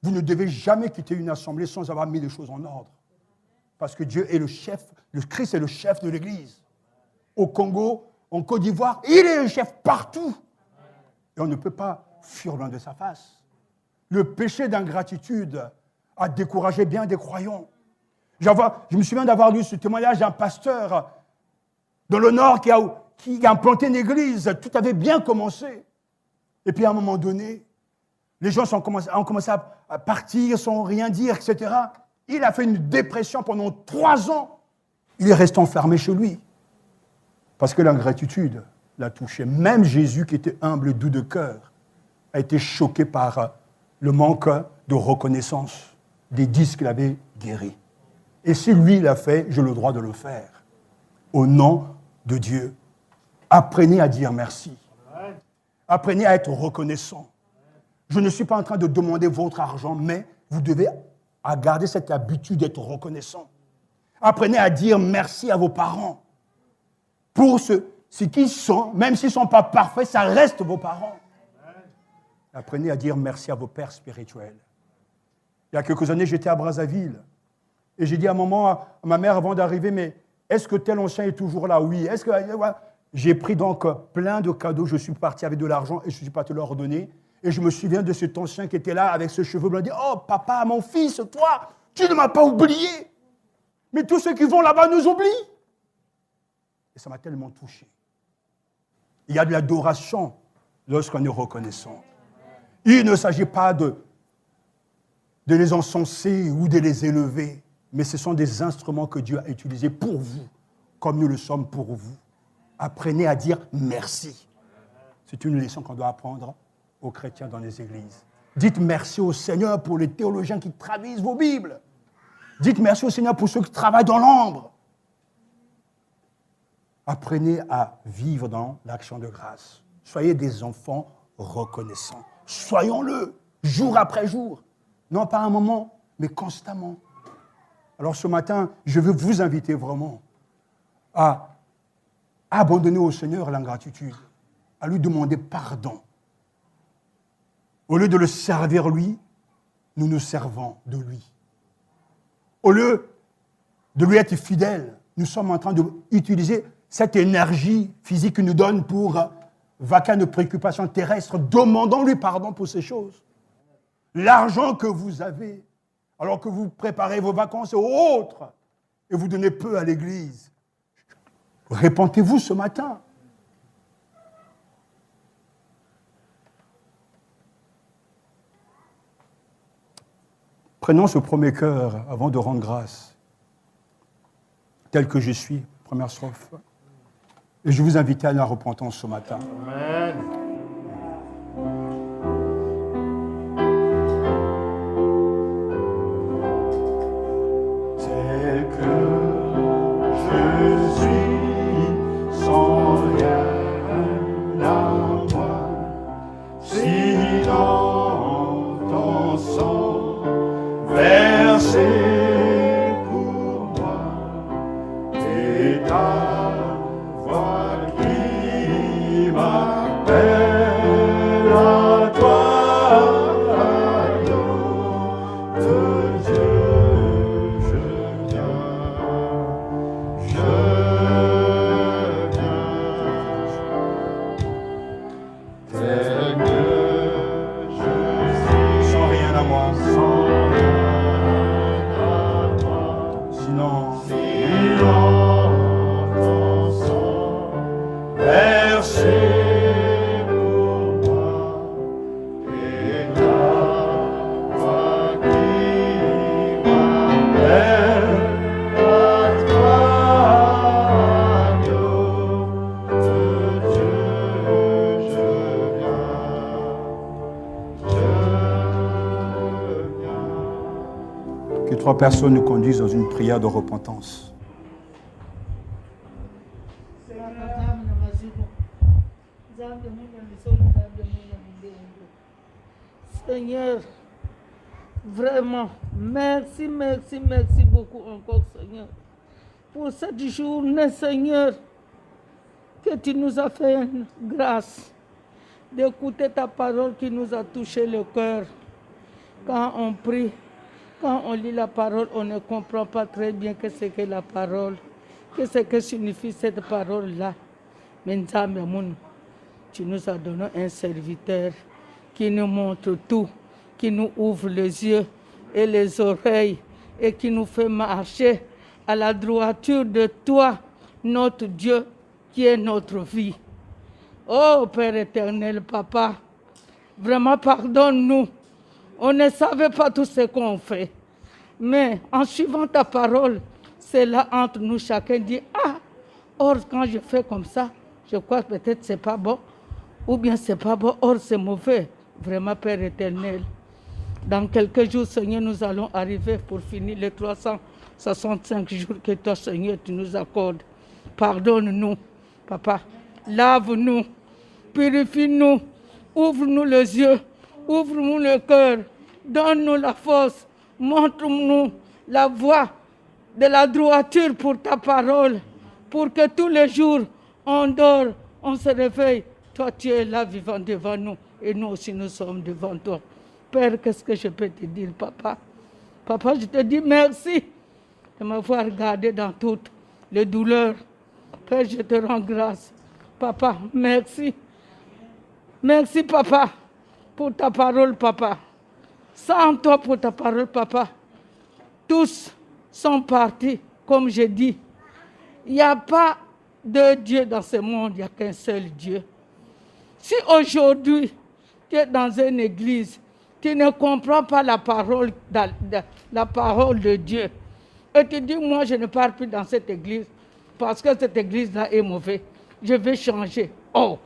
Vous ne devez jamais quitter une assemblée sans avoir mis les choses en ordre. Parce que Dieu est le chef, le Christ est le chef de l'église. Au Congo, en Côte d'Ivoire, il est le chef partout. Et on ne peut pas fuir loin de sa face. Le péché d'ingratitude a découragé bien des croyants. Je me souviens d'avoir lu ce témoignage d'un pasteur dans le Nord qui a implanté une église. Tout avait bien commencé. Et puis à un moment donné, les gens ont commencé à partir sans rien dire, etc. Il a fait une dépression pendant 3 ans. Il est resté enfermé chez lui. Parce que l'ingratitude l'a touché. Même Jésus, qui était humble et doux de cœur, a été choqué par le manque de reconnaissance des 10 qu'il avait guéris. Et si lui l'a fait, j'ai le droit de le faire. Au nom de Dieu, apprenez à dire merci. Apprenez à être reconnaissant. Je ne suis pas en train de demander votre argent, mais vous devez garder cette habitude d'être reconnaissant. Apprenez à dire merci à vos parents. Pour ce qu'ils sont, même s'ils ne sont pas parfaits, ça reste vos parents. Apprenez à dire merci à vos pères spirituels. Il y a quelques années, j'étais à Brazzaville. Et j'ai dit à un moment à ma mère avant d'arriver, mais est-ce que tel ancien est toujours là? Oui. Est-ce que j'ai pris donc plein de cadeaux. Je suis parti avec de l'argent et je suis parti leur donner. Et je me souviens de cet ancien qui était là avec ses cheveux blancs. Il dit, oh papa, mon fils, toi, tu ne m'as pas oublié. Mais tous ceux qui vont là-bas nous oublient. Et ça m'a tellement touché. Il y a de l'adoration lorsqu'on est reconnaissant. Il ne s'agit pas de les encenser ou de les élever, mais ce sont des instruments que Dieu a utilisés pour vous, comme nous le sommes pour vous. Apprenez à dire merci. C'est une leçon qu'on doit apprendre aux chrétiens dans les églises. Dites merci au Seigneur pour les théologiens qui traduisent vos Bibles. Dites merci au Seigneur pour ceux qui travaillent dans l'ombre. Apprenez à vivre dans l'action de grâce. Soyez des enfants reconnaissants. Soyons-le, jour après jour. Non pas un moment, mais constamment. Alors ce matin, je veux vous inviter vraiment à abandonner au Seigneur l'ingratitude, à lui demander pardon. Au lieu de le servir lui, nous nous servons de lui. Au lieu de lui être fidèles, nous sommes en train d'utiliser cette énergie physique qu'il nous donne pour vaquer à nos préoccupations terrestres. Demandons-lui pardon pour ces choses. L'argent que vous avez, alors que vous préparez vos vacances et autres, et vous donnez peu à l'église, répentez-vous ce matin. Prenons ce premier cœur avant de rendre grâce, tel que je suis, première strophe. Et je vous invite à la repentance ce matin. Amen. Tel que je suis, sans rien à moi, si dans ton sang versé pour moi, et ta voix qui m'appelle à toi, 3 personnes nous conduisent dans une prière de repentance. Seigneur, vraiment, merci beaucoup encore, Seigneur, pour cette journée, Seigneur, que tu nous as fait grâce d'écouter ta parole qui nous a touché le cœur. Quand on prie, quand on lit la parole, on ne comprend pas très bien que c'est que la parole, que c'est que signifie cette parole-là. Mais tu nous as donné un serviteur qui nous montre tout, qui nous ouvre les yeux et les oreilles et qui nous fait marcher à la droiture de toi, notre Dieu, qui est notre vie. Oh Père éternel, Papa, vraiment pardonne-nous. On ne savait pas tout ce qu'on fait. Mais en suivant ta parole, c'est là entre nous, chacun dit, ah, or quand je fais comme ça, je crois que peut-être c'est pas bon, ou bien c'est pas bon, or c'est mauvais. Vraiment, Père éternel. Dans quelques jours, Seigneur, nous allons arriver pour finir les 365 jours que toi, Seigneur, tu nous accordes. Pardonne-nous, Papa. Lave-nous, purifie-nous, ouvre-nous les yeux, ouvre-nous le cœur, donne-nous la force, montre-nous la voie de la droiture pour ta parole, pour que tous les jours, on dort, on se réveille. Toi, tu es là vivant devant nous et nous aussi, nous sommes devant toi. Père, qu'est-ce que je peux te dire, Papa? Papa, je te dis merci de m'avoir gardé dans toutes les douleurs. Père, je te rends grâce. Papa, merci. Merci, Papa, pour ta parole, Papa. Sans toi pour ta parole, Papa, tous sont partis, comme je dis. Il n'y a pas de Dieu dans ce monde, il n'y a qu'un seul Dieu. Si aujourd'hui, tu es dans une église, tu ne comprends pas la parole de Dieu, et tu dis, moi, je ne pars plus dans cette église, parce que cette église-là est mauvaise, je vais changer. Oh,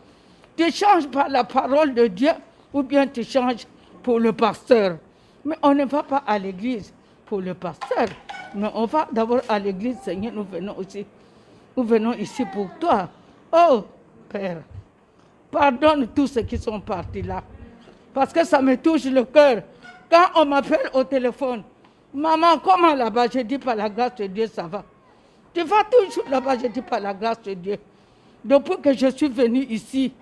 tu changes par la parole de Dieu, ou bien tu changes pour le pasteur. Mais on ne va pas à l'église pour le pasteur, mais on va d'abord à l'église, Seigneur, nous venons ici pour toi. Oh, Père, pardonne tous ceux qui sont partis là, parce que ça me touche le cœur. Quand on m'appelle au téléphone, maman, comment là-bas? Je dis, par la grâce de Dieu, ça va. Tu vas toujours là-bas, je dis, par la grâce de Dieu. Depuis que je suis venu ici,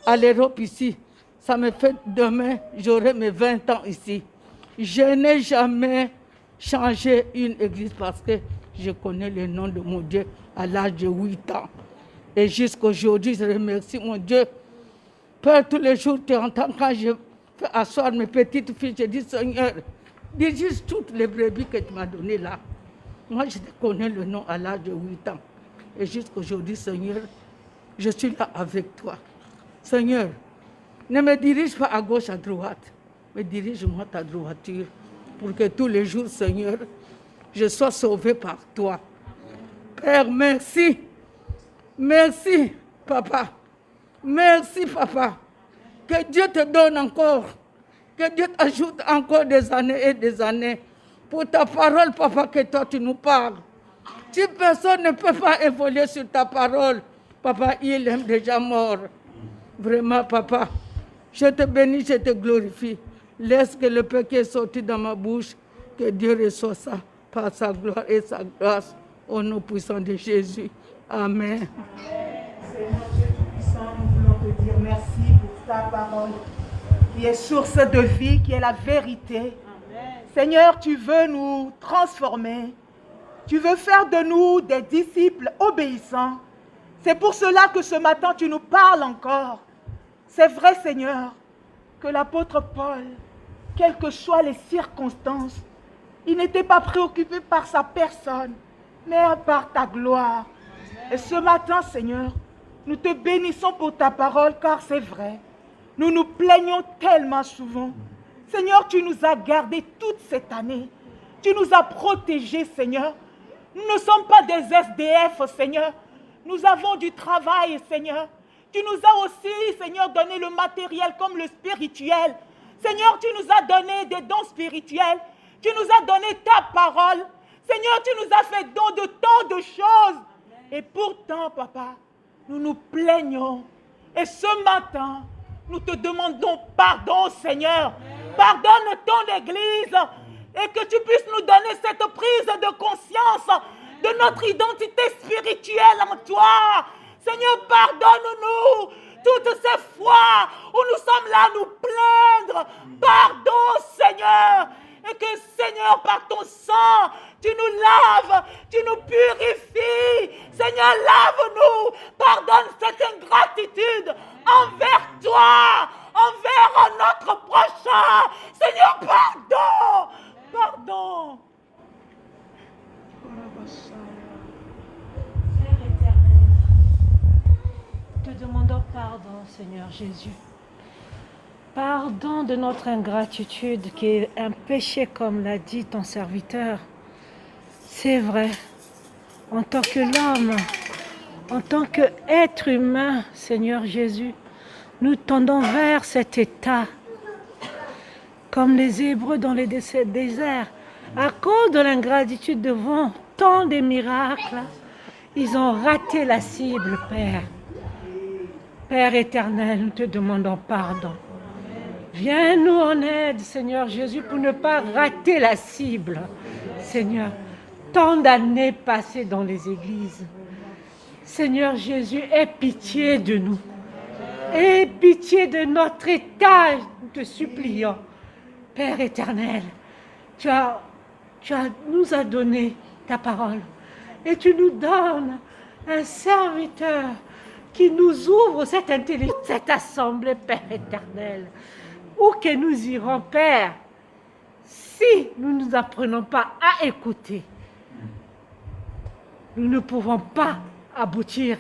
à l'Europe ici, ça me fait demain, j'aurai mes 20 ans ici. Je n'ai jamais changé une église parce que je connais le nom de mon Dieu à l'âge de 8 ans. Et jusqu'à aujourd'hui, je remercie mon Dieu. Père, tous les jours, tu entends quand je fais asseoir mes petites filles, je dis, Seigneur, dis juste toutes les brebis que tu m'as données là. Moi, je connais le nom à l'âge de 8 ans. Et jusqu'à aujourd'hui, Seigneur, je suis là avec toi. Seigneur, ne me dirige pas à gauche, à droite, mais dirige-moi ta droiture pour que tous les jours, Seigneur, je sois sauvé par toi. Père, merci. Merci, Papa. Merci, Papa. Que Dieu te donne encore. Que Dieu t'ajoute encore des années et des années. Pour ta parole, Papa, que toi tu nous parles. Si personne ne peut pas évoluer sur ta parole, Papa, il est déjà mort. Vraiment, Papa, je te bénis, je te glorifie. Laisse que le péché sorte dans ma bouche, que Dieu reçoive ça par sa gloire et sa grâce, au nom puissant de Jésus. Amen. Seigneur Dieu Tout-Puissant, nous voulons te dire merci pour ta parole, qui est source de vie, qui est la vérité. Amen. Seigneur, tu veux nous transformer. Tu veux faire de nous des disciples obéissants. C'est pour cela que ce matin, tu nous parles encore. C'est vrai, Seigneur, que l'apôtre Paul, quelles que soient les circonstances, il n'était pas préoccupé par sa personne, mais par ta gloire. Et ce matin, Seigneur, nous te bénissons pour ta parole, car c'est vrai. Nous nous plaignons tellement souvent. Seigneur, tu nous as gardés toute cette année. Tu nous as protégés, Seigneur. Nous ne sommes pas des SDF, Seigneur. Nous avons du travail, Seigneur. Tu nous as aussi, Seigneur, donné le matériel comme le spirituel. Seigneur, tu nous as donné des dons spirituels. Tu nous as donné ta parole. Seigneur, tu nous as fait don de tant de choses. Et pourtant, papa, nous nous plaignons. Et ce matin, nous te demandons pardon, Seigneur. Pardonne ton Église. Et que tu puisses nous donner cette prise de conscience de notre identité spirituelle en toi. Seigneur, pardonne-nous toutes ces fois où nous sommes là à nous plaindre. Pardon, Seigneur. Et que, Seigneur, par ton sang, tu nous laves, tu nous purifies. Seigneur, lave-nous. Pardonne cette ingratitude envers toi, envers notre prochain. Seigneur, pardon. Pardon. Père éternel, te demandons pardon, Seigneur Jésus. Pardon de notre ingratitude qui est un péché, comme l'a dit ton serviteur. C'est vrai, en tant que l'homme, en tant qu'être humain, Seigneur Jésus, nous tendons vers cet état, comme les Hébreux dans les déserts. À cause de l'ingratitude devant tant de miracles, ils ont raté la cible, Père. Père éternel, nous te demandons pardon. Viens-nous en aide, Seigneur Jésus, pour ne pas rater la cible. Seigneur, tant d'années passées dans les églises. Seigneur Jésus, aie pitié de nous. Aie pitié de notre état, nous te supplions. Père éternel, tu nous as donné ta parole et tu nous donnes un serviteur qui nous ouvre cette intelligence, cette assemblée, Père éternel. Où que nous irons, Père, si nous ne nous apprenons pas à écouter, nous ne pouvons pas aboutir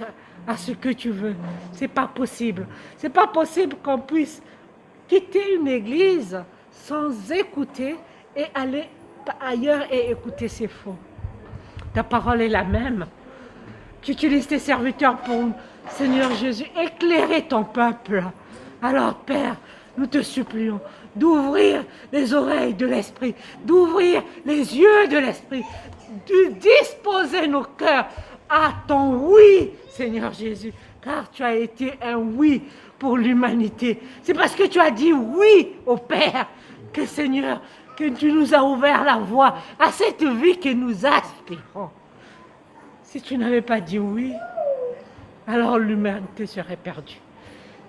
à ce que tu veux. C'est pas possible. C'est pas possible qu'on puisse quitter une église sans écouter et aller ailleurs et écouter, c'est faux. Ta parole est la même. Tu utilises tes serviteurs pour, Seigneur Jésus, éclairer ton peuple. Alors, Père, nous te supplions d'ouvrir les oreilles de l'esprit, d'ouvrir les yeux de l'esprit, de disposer nos cœurs à ton oui, Seigneur Jésus, car tu as été un oui pour l'humanité. C'est parce que tu as dit oui au Père que, Seigneur, que tu nous as ouvert la voie à cette vie que nous aspirons. Si tu n'avais pas dit oui, alors l'humanité serait perdue.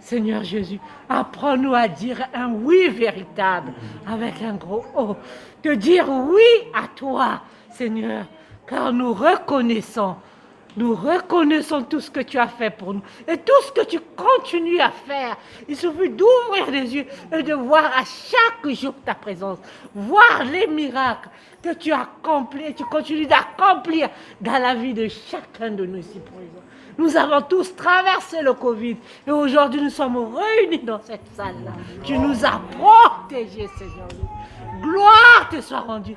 Seigneur Jésus, apprends-nous à dire un oui véritable avec un gros O. De dire oui à toi, Seigneur, car nous reconnaissons tout ce que tu as fait pour nous et tout ce que tu continues à faire. Il suffit d'ouvrir les yeux et de voir à chaque jour ta présence, voir les miracles que tu accomplis et tu continues d'accomplir dans la vie de chacun de nous ici présents. Nous avons tous traversé le Covid et aujourd'hui nous sommes réunis dans cette salle-là. Tu nous as protégés, Seigneur. Gloire te soit rendue.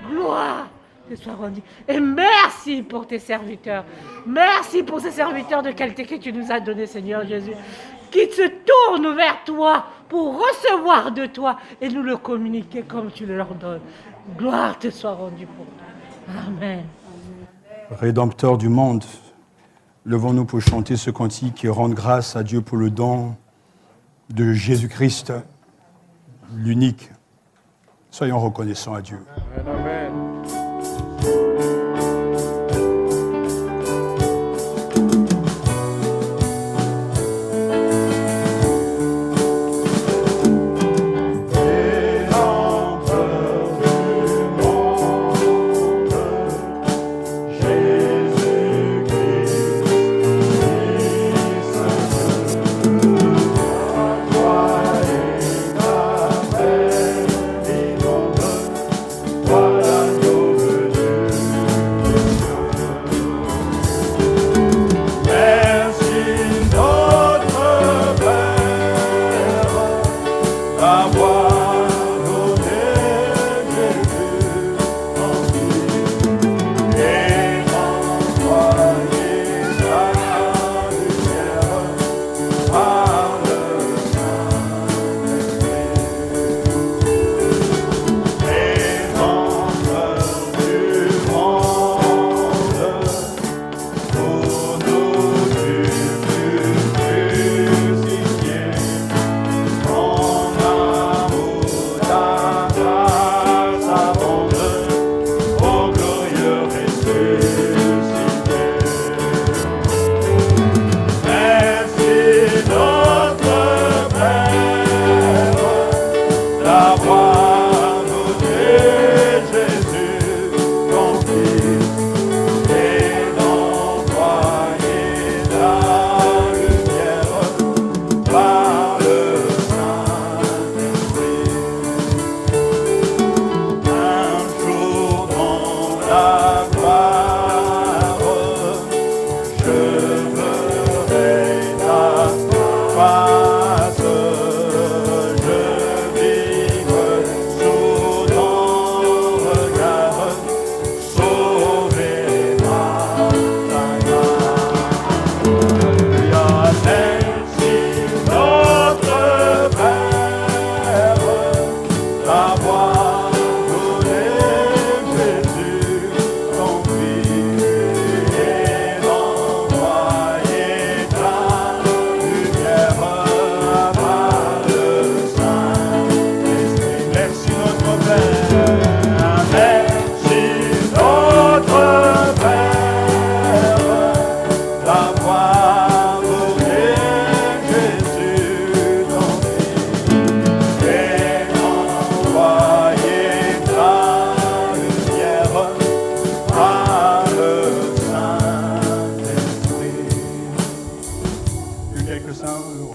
Gloire te soit rendue. Et merci pour tes serviteurs. Merci pour ces serviteurs de qualité que tu nous as donnés, Seigneur Jésus, qui se tournent vers toi pour recevoir de toi et nous le communiquer comme tu le leur donnes. Gloire te soit rendue pour toi. Amen. Rédempteur du monde, levons-nous pour chanter ce cantique et rendre grâce à Dieu pour le don de Jésus-Christ, l'unique. Soyons reconnaissants à Dieu. Amen.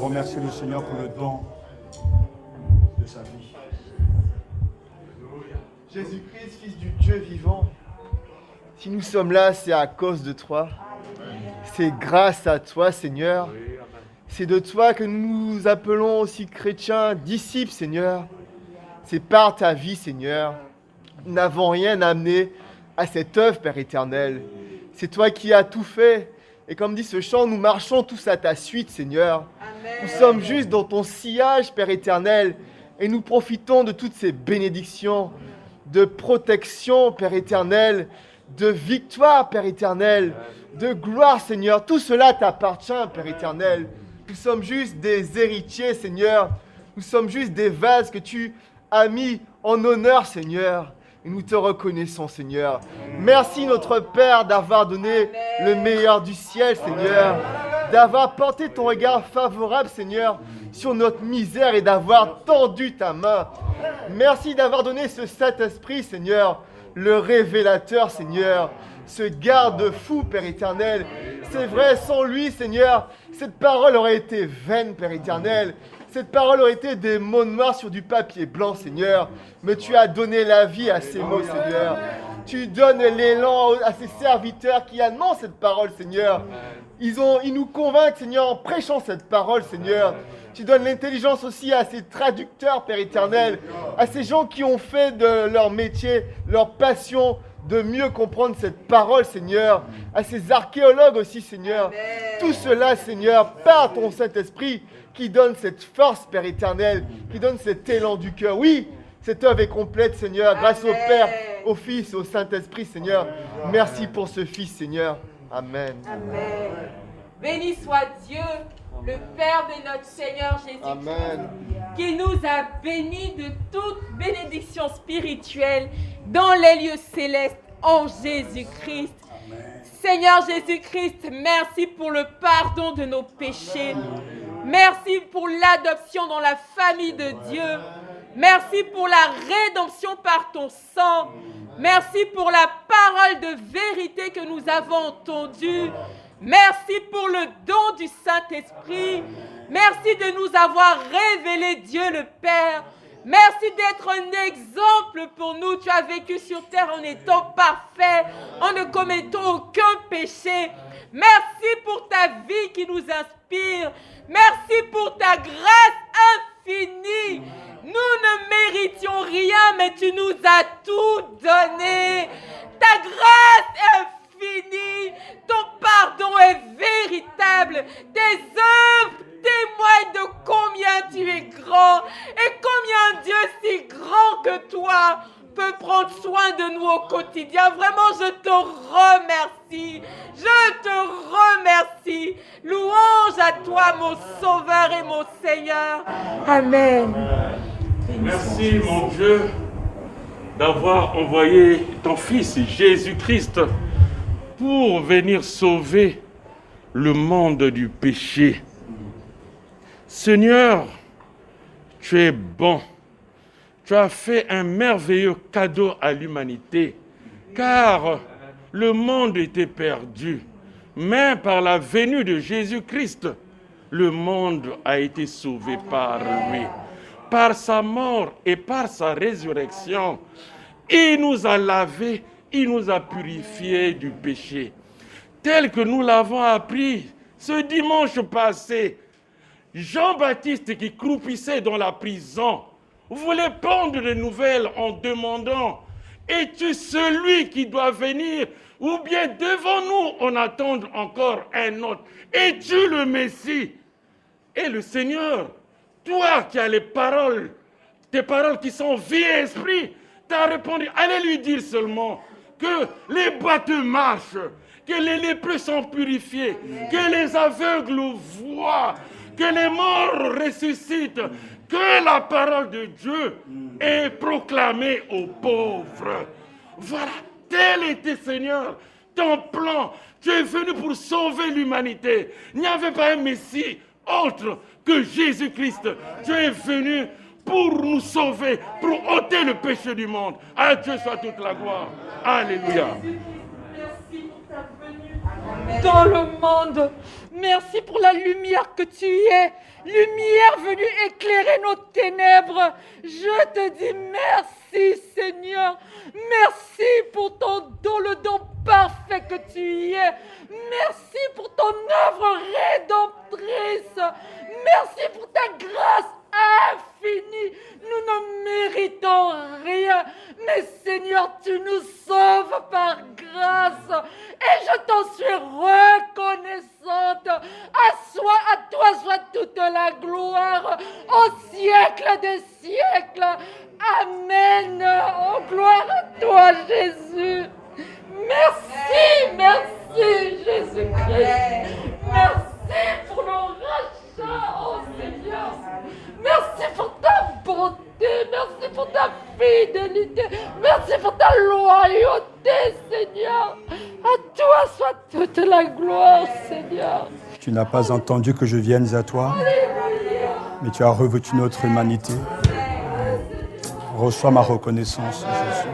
remercier le Seigneur pour le don de sa vie. Jésus-Christ, Fils du Dieu vivant, si nous sommes là, c'est à cause de toi. C'est grâce à toi, Seigneur. C'est de toi que nous nous appelons aussi chrétiens, disciples, Seigneur. C'est par ta vie, Seigneur. Nous n'avons rien amené à cette œuvre, Père éternel. C'est toi qui as tout fait. Et comme dit ce chant, nous marchons tous à ta suite, Seigneur. Amen. Nous sommes juste dans ton sillage, Père éternel. Et nous profitons de toutes ces bénédictions, de protection, Père éternel, de victoire, Père éternel, de gloire, Seigneur. Tout cela t'appartient, Père éternel. Nous sommes juste des héritiers, Seigneur. Nous sommes juste des vases que tu as mis en honneur, Seigneur. Et nous te reconnaissons, Seigneur. Merci, notre Père, d'avoir donné le meilleur du ciel, Seigneur. D'avoir porté ton regard favorable, Seigneur, sur notre misère et d'avoir tendu ta main. Merci d'avoir donné ce Saint-Esprit, Seigneur, le révélateur, Seigneur, ce garde-fou, Père éternel. C'est vrai, sans lui, Seigneur, cette parole aurait été vaine, Père éternel. Cette parole aurait été des mots noirs sur du papier blanc, Seigneur. Mais tu as donné la vie à ces mots, Seigneur. Tu donnes l'élan à ces serviteurs qui annoncent cette parole, Seigneur. Ils nous convainquent, Seigneur, en prêchant cette parole, Seigneur. Tu donnes l'intelligence aussi à ces traducteurs, Père éternel, à ces gens qui ont fait de leur métier, leur passion, de mieux comprendre cette parole, Seigneur, à ces archéologues aussi, Seigneur. Tout cela, Seigneur, par ton Saint-Esprit, qui donne cette force, Père éternel, qui donne cet élan du cœur. Oui, cette œuvre est complète, Seigneur, grâce au Père, au Fils, au Saint-Esprit, Seigneur. Merci pour ce Fils, Seigneur. Amen. Amen. Béni soit Dieu, le Père de notre Seigneur Jésus-Christ, qui nous a bénis de toute bénédiction spirituelle dans les lieux célestes en Jésus-Christ. Seigneur Jésus-Christ, merci pour le pardon de nos péchés. Merci pour l'adoption dans la famille de Dieu. Merci pour la rédemption par ton sang. Merci pour la parole de vérité que nous avons entendue. Merci pour le don du Saint-Esprit. Merci de nous avoir révélé Dieu le Père. Merci d'être un exemple pour nous. Tu as vécu sur terre en étant parfait, en ne commettant aucun péché. Merci pour ta vie qui nous inspire. Merci pour ta grâce infinie. Nous ne méritions rien, mais tu nous as tout donné. Ta grâce est infinie. Ton pardon est véritable. Tes œuvres témoignent de combien tu es grand et combien Dieu si grand que toi peut prendre soin de nous au quotidien. Vraiment, je te remercie. Je te remercie. Louange à toi, mon Sauveur et mon Seigneur. Amen. Merci, mon Dieu, d'avoir envoyé ton Fils Jésus-Christ pour venir sauver le monde du péché. Seigneur, tu es bon. Tu as fait un merveilleux cadeau à l'humanité, car le monde était perdu. Mais par la venue de Jésus-Christ, le monde a été sauvé par lui. Par sa mort et par sa résurrection, il nous a lavés, il nous a purifiés du péché. Tel que nous l'avons appris ce dimanche passé, Jean-Baptiste qui croupissait dans la prison voulait prendre des nouvelles en demandant « Es-tu celui qui doit venir ou bien devant nous on attend encore un autre? Es-tu le Messie ?» Et le Seigneur, toi qui as les paroles, tes paroles qui sont vie et esprit, t'as répondu, allez lui dire seulement que les boiteux marchent, que les lépreux sont purifiés, que les aveugles voient, que les morts ressuscitent, que la parole de Dieu est proclamée aux pauvres. Voilà, tel était, Seigneur, ton plan. Tu es venu pour sauver l'humanité. Il n'y avait pas un Messie autre que Jésus-Christ. Tu es venu pour nous sauver, pour ôter le péché du monde. À Dieu soit toute la gloire. Alléluia. Merci pour ta venue. dans le monde. Merci pour la lumière que tu es, lumière venue éclairer nos ténèbres. Je te dis merci, Seigneur. Merci pour ton don, le don parfait que tu es. Merci pour ton œuvre rédemptrice. Merci pour ta grâce infinie. Nous ne méritons rien, mais Seigneur, tu nous sauves par grâce. Et je t'en suis reconnaissante. À toi soit toute la gloire au siècle des siècles. Amen. Oh, gloire à toi, Jésus. Merci, Jésus-Christ. Merci pour le rachat, oh Seigneur. Merci pour ta bonté, merci pour ta fidélité, merci pour ta loyauté, Seigneur. À toi soit toute la gloire, Seigneur. Tu n'as pas entendu que je vienne à toi, mais tu as revêtu notre humanité. Reçois ma reconnaissance, Jésus.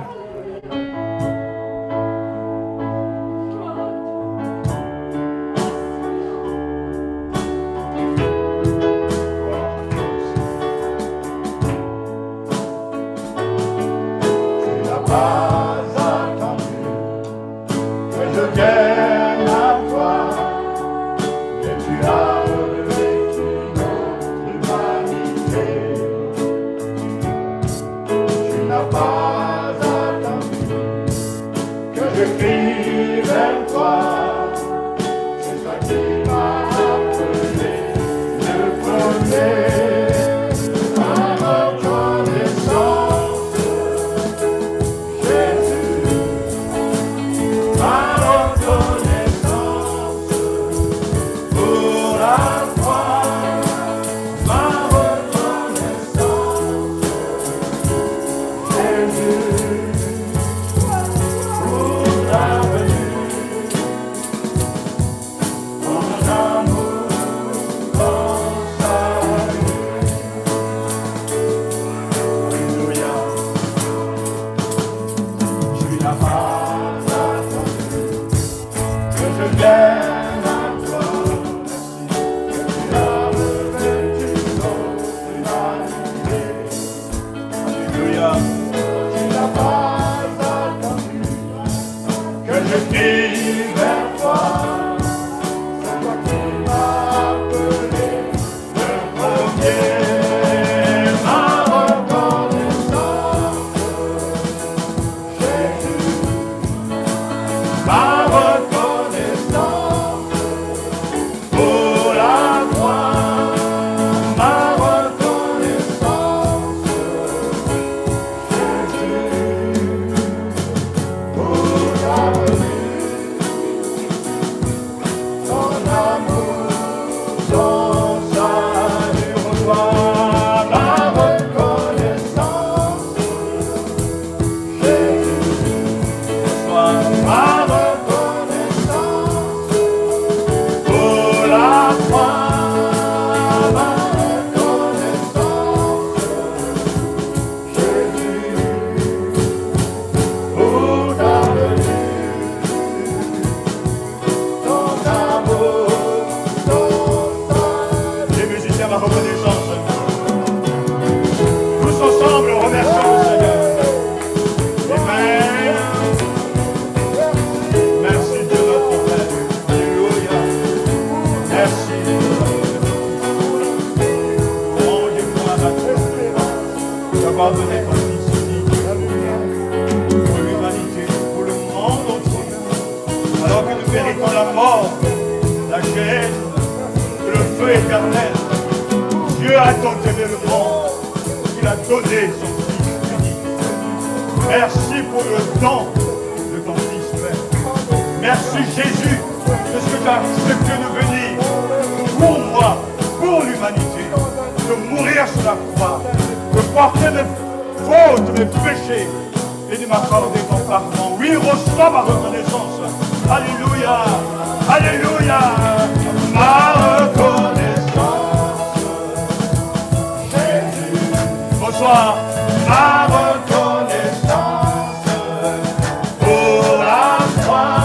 Pour la croix,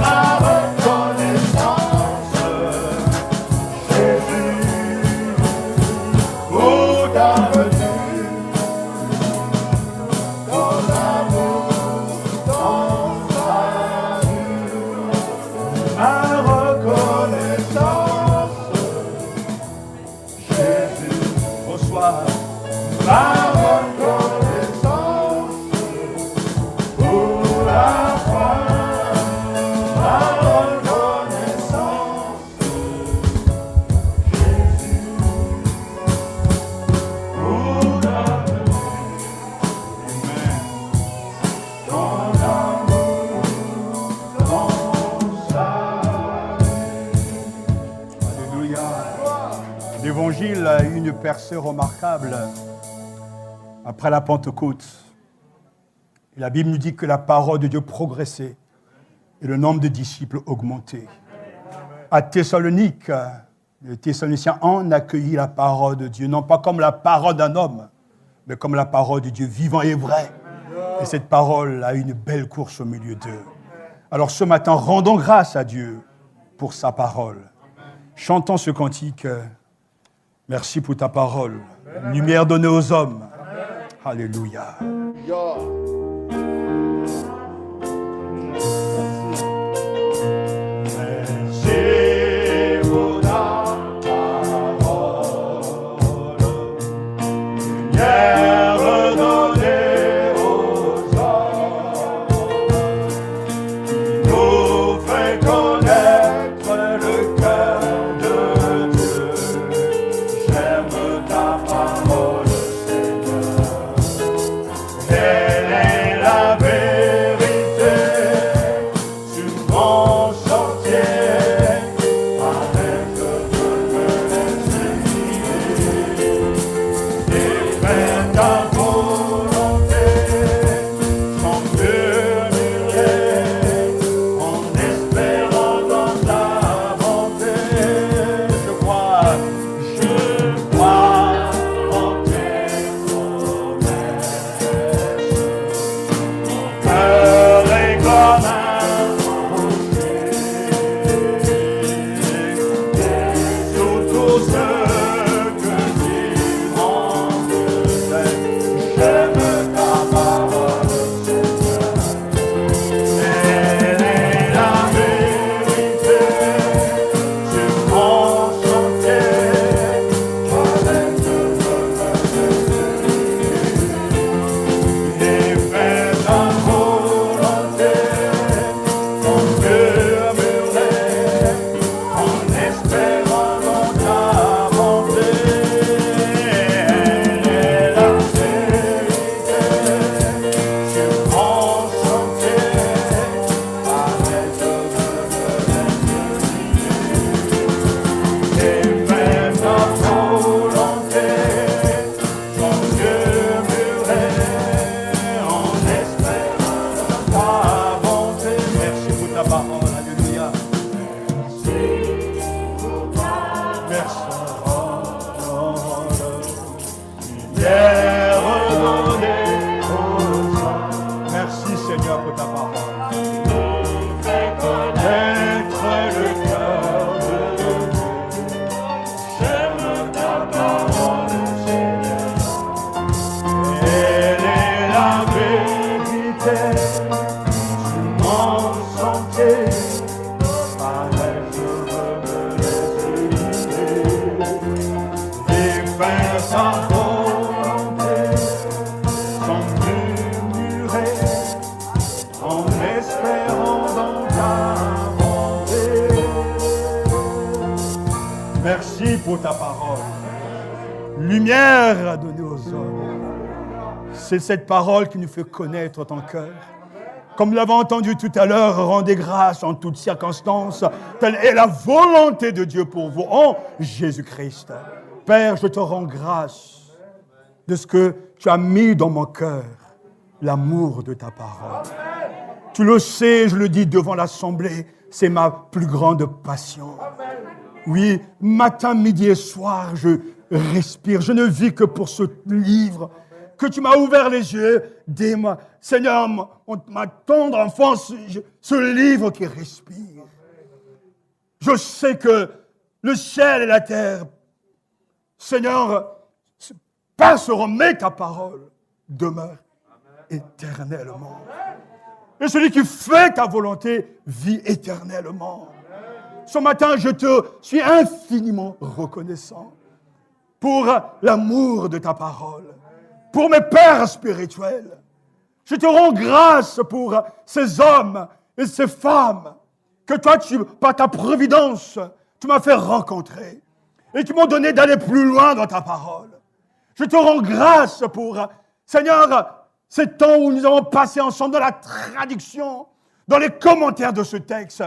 ma reconnaissance. L'Évangile a eu une percée remarquable après la Pentecôte. Et la Bible nous dit que la parole de Dieu progressait et le nombre de disciples augmentait. À Thessalonique, les Thessaloniciens en accueilli la parole de Dieu, non pas comme la parole d'un homme, mais comme la parole de Dieu vivant et vrai. Et cette parole a une belle course au milieu d'eux. Alors ce matin, rendons grâce à Dieu pour sa parole. Chantons ce cantique. Merci pour ta parole. Lumière donnée aux hommes. Alléluia. Merci pour ta parole. Lumière à donner aux hommes. C'est cette parole qui nous fait connaître ton cœur. Comme nous l'avons entendu tout à l'heure, rendez grâce en toutes circonstances. Telle est la volonté de Dieu pour vous en Jésus-Christ. Père, je te rends grâce de ce que tu as mis dans mon cœur, l'amour de ta parole. Tu le sais, je le dis devant l'Assemblée, c'est ma plus grande passion. Oui, matin, midi et soir, je respire. Je ne vis que pour ce livre que tu m'as ouvert les yeux. Dis-moi, Seigneur, ma tendre enfance, ce livre qui respire. Je sais que le ciel et la terre, Seigneur, passeront, mais ta parole demeure éternellement. Et celui qui fait ta volonté vit éternellement. Ce matin, je te suis infiniment reconnaissant pour l'amour de ta parole, pour mes pères spirituels. Je te rends grâce pour ces hommes et ces femmes que toi, par ta providence, tu m'as fait rencontrer et qui m'ont donné d'aller plus loin dans ta parole. Je te rends grâce pour, Seigneur, ces temps où nous avons passé ensemble dans la traduction, dans les commentaires de ce texte,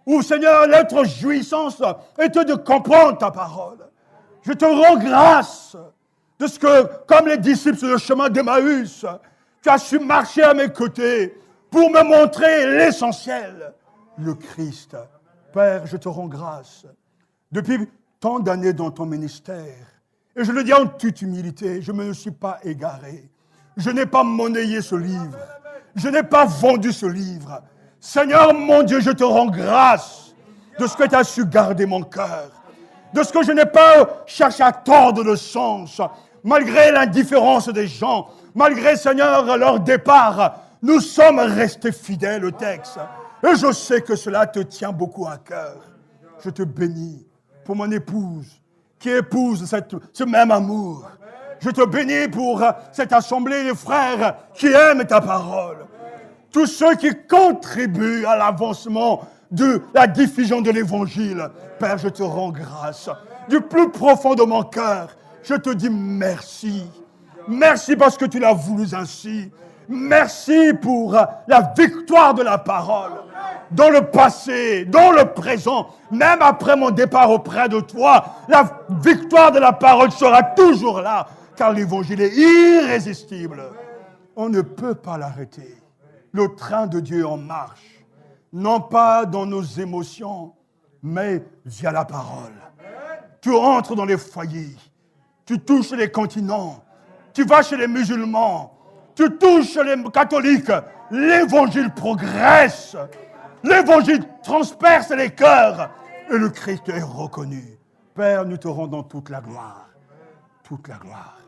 où, Seigneur, notre jouissance était de comprendre ta parole. Je te rends grâce de ce que, comme les disciples sur le chemin d'Emmaüs, tu as su marcher à mes côtés pour me montrer l'essentiel, le Christ. Père, je te rends grâce. Depuis tant d'années dans ton ministère, et je le dis en toute humilité, je ne me suis pas égaré. Je n'ai pas monnayé ce livre. Je n'ai pas vendu ce livre. Seigneur mon Dieu, je te rends grâce de ce que tu as su garder mon cœur, de ce que je n'ai pas cherché à tordre le sens, malgré l'indifférence des gens, malgré, Seigneur, leur départ. Nous sommes restés fidèles au texte. Et je sais que cela te tient beaucoup à cœur. Je te bénis pour mon épouse, qui épouse ce même amour. Je te bénis pour cette assemblée de frères qui aiment ta parole. Tous ceux qui contribuent à l'avancement de la diffusion de l'Évangile. Père, je te rends grâce. Du plus profond de mon cœur, je te dis merci. Merci parce que tu l'as voulu ainsi. Merci pour la victoire de la parole. Dans le passé, dans le présent, même après mon départ auprès de toi, la victoire de la parole sera toujours là, car l'Évangile est irrésistible. On ne peut pas l'arrêter. Le train de Dieu en marche, non pas dans nos émotions, mais via la parole. Tu entres dans les foyers, tu touches les continents, tu vas chez les musulmans, tu touches les catholiques, l'Évangile progresse. L'Évangile transperce les cœurs et le Christ est reconnu. Père, nous te rendons toute la gloire. Toute la gloire.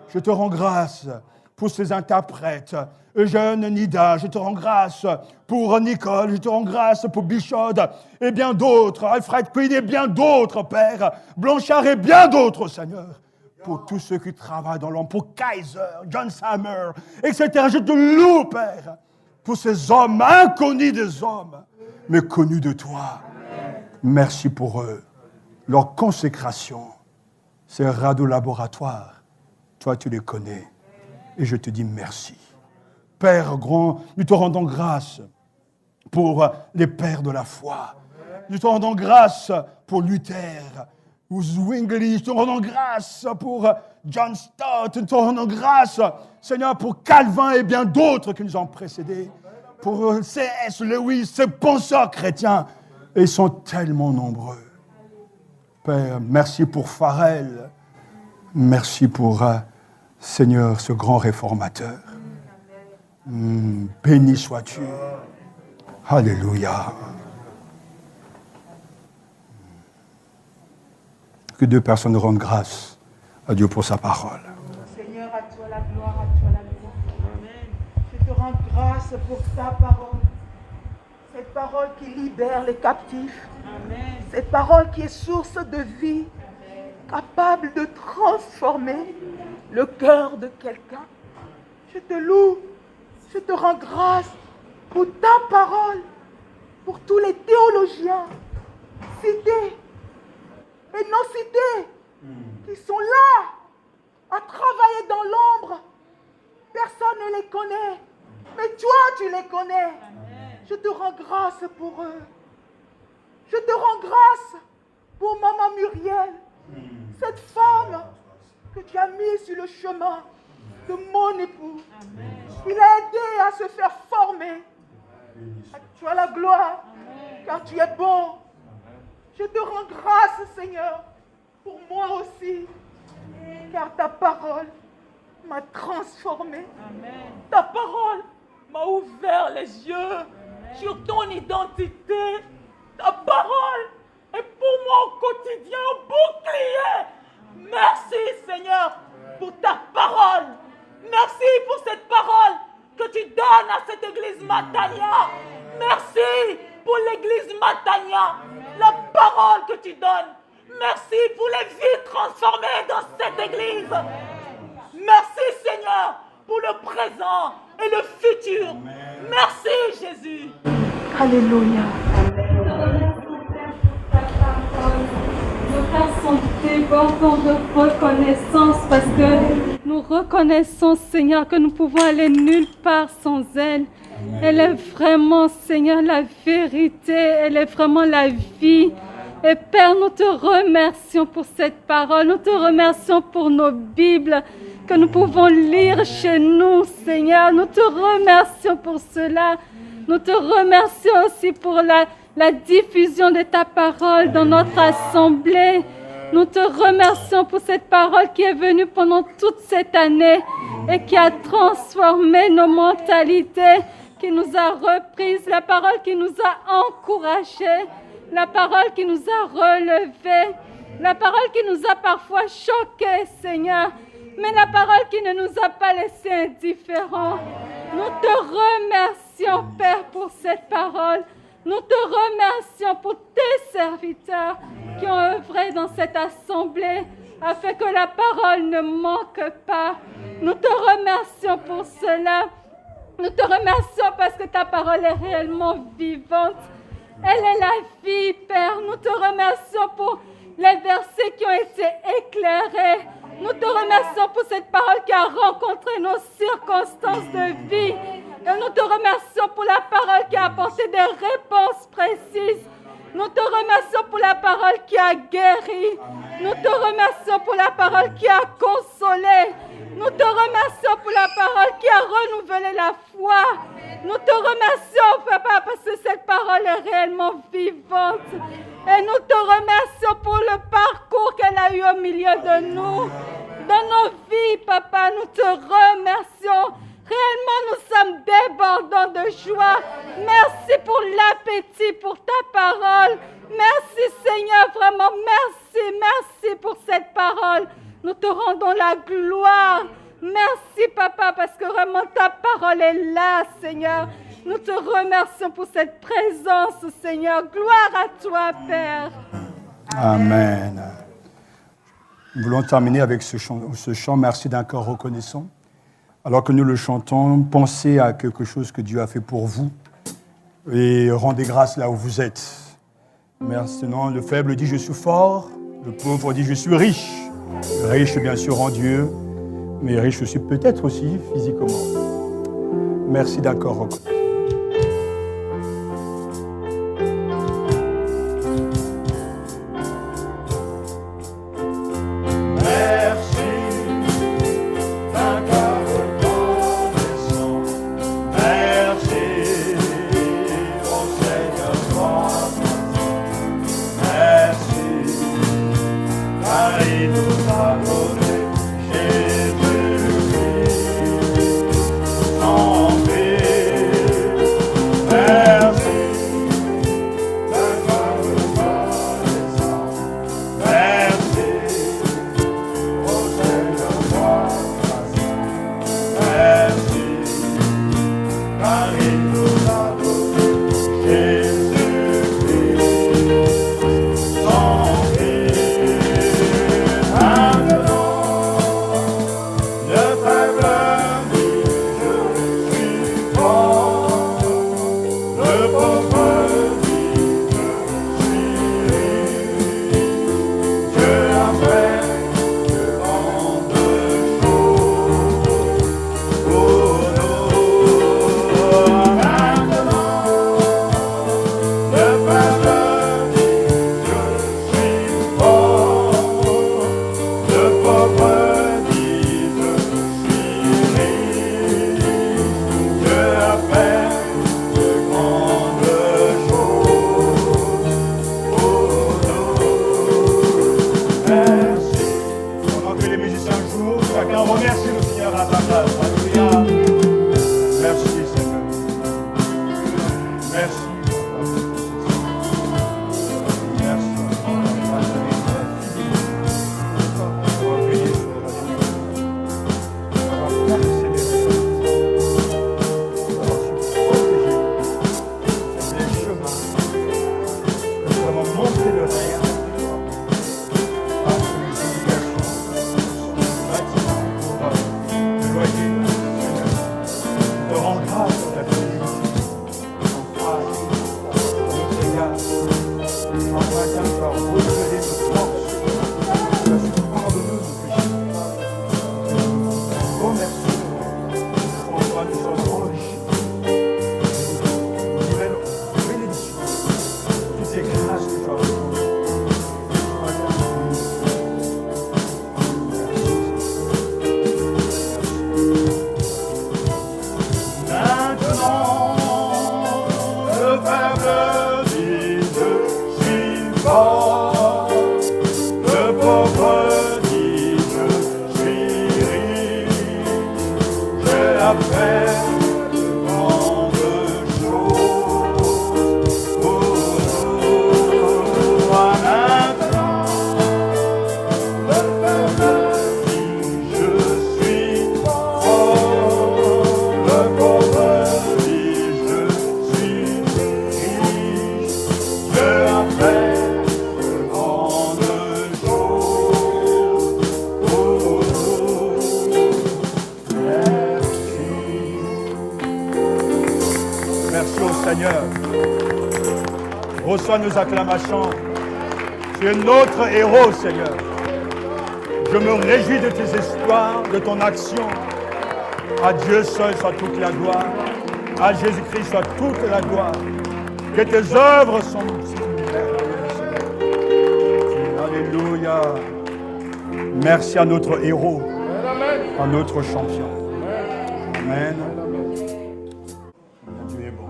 Je te rends grâce pour ces interprètes. Eugène Nida, je te rends grâce pour Nicole, je te rends grâce pour Bichod et bien d'autres, Alfred Quinn et bien d'autres, Père, Blanchard et bien d'autres, Seigneur. Pour tous ceux qui travaillent dans l'ombre, pour Kaiser, John Sammer, etc. Je te loue, Père, pour ces hommes inconnus des hommes, mais connus de toi. Merci pour eux. Leur consécration, ces radiolaboratoires, toi tu les connais. Et je te dis merci. Père grand, nous te rendons grâce pour les pères de la foi. Nous te rendons grâce pour Luther, ou Zwingli. Nous te rendons grâce pour John Stott. Nous te rendons grâce, Seigneur, pour Calvin et bien d'autres qui nous ont précédés. Pour C.S. Lewis, ces penseurs chrétiens. Et ils sont tellement nombreux. Père, merci pour Farel. Merci pour, Seigneur, ce grand réformateur. Béni sois-tu. Alléluia. Que deux personnes rendent grâce à Dieu pour sa parole. Seigneur, à toi la gloire, à toi la gloire. Amen. Je te rends grâce pour ta parole. Cette parole qui libère les captifs. Amen. Cette parole qui est source de vie, capable de transformer le cœur de quelqu'un. Je te loue, je te rends grâce pour ta parole, pour tous les théologiens, cités et non cités, qui sont là à travailler dans l'ombre. Personne ne les connaît, mais toi tu les connais. Je te rends grâce pour eux. Je te rends grâce pour Maman Muriel, cette femme que tu as mise sur le chemin de mon époux. Il a aidé à se faire former. Tu as la gloire, car tu es bon. Je te rends grâce, Seigneur, pour moi aussi, car ta parole m'a transformé. Ta parole m'a ouvert les yeux sur ton identité. Ta parole est pour moi au quotidien un bouclier. Merci, Seigneur, pour ta parole. Merci pour cette parole que tu donnes à cette église Matania. Merci pour l'église Matania, la parole que tu donnes. Merci pour les vies transformées dans cette église. Merci, Seigneur, pour le présent et le futur. Merci, Jésus. Alléluia. Nos cœurs sont débordants de reconnaissance parce que nous reconnaissons, Seigneur, que nous pouvons aller nulle part sans elle. Elle est vraiment, Seigneur, la vérité. Elle est vraiment la vie. Et Père, nous te remercions pour cette parole. Nous te remercions pour nos Bibles que nous pouvons lire chez nous, Seigneur. Nous te remercions pour cela. Nous te remercions aussi pour la diffusion de ta parole dans notre assemblée. Nous te remercions pour cette parole qui est venue pendant toute cette année et qui a transformé nos mentalités, qui nous a reprises, la parole qui nous a encouragés, la parole qui nous a relevés, la parole qui nous a parfois choqués, Seigneur, mais la parole qui ne nous a pas laissés indifférents. Nous te remercions, Père, pour cette parole. Nous te remercions pour tes serviteurs qui ont œuvré dans cette assemblée afin que la parole ne manque pas. Nous te remercions pour cela. Nous te remercions parce que ta parole est réellement vivante. Elle est la vie, Père. Nous te remercions pour les versets qui ont été éclairés. Nous te remercions pour cette parole qui a rencontré nos circonstances de vie. Et nous te remercions pour la parole qui a apporté des réponses précises. Nous te remercions pour la parole qui a guéri. Nous te remercions pour la parole qui a consolé. Nous te remercions pour la parole qui a renouvelé la foi. Nous te remercions, Papa, parce que cette parole est réellement vivante. Et nous te remercions pour le parcours qu'elle a eu au milieu de nous. Dans nos vies, Papa, nous te remercions. Réellement, nous sommes débordants de joie. Merci pour l'appétit, pour ta parole. Merci, Seigneur, vraiment, merci pour cette parole. Nous te rendons la gloire. Merci, Papa, parce que vraiment ta parole est là, Seigneur. Nous te remercions pour cette présence, Seigneur. Gloire à toi, Père. Amen. Nous voulons terminer avec ce chant. Merci d'un cœur reconnaissant. Alors que nous le chantons, pensez à quelque chose que Dieu a fait pour vous et rendez grâce là où vous êtes. Maintenant, le faible dit « je suis fort », le pauvre dit « je suis riche ». Riche bien sûr en Dieu, mais riche aussi peut-être aussi physiquement. Merci d'un cœur reconnaissant. reçois nos acclamations. Tu es notre héros, Seigneur. Je me réjouis de tes histoires, de ton action. À Dieu seul soit toute la gloire. À Jésus-Christ soit toute la gloire. Que tes œuvres sont merveilleuses. Alléluia. Merci à notre héros, à notre champion. Amen. Dieu est bon.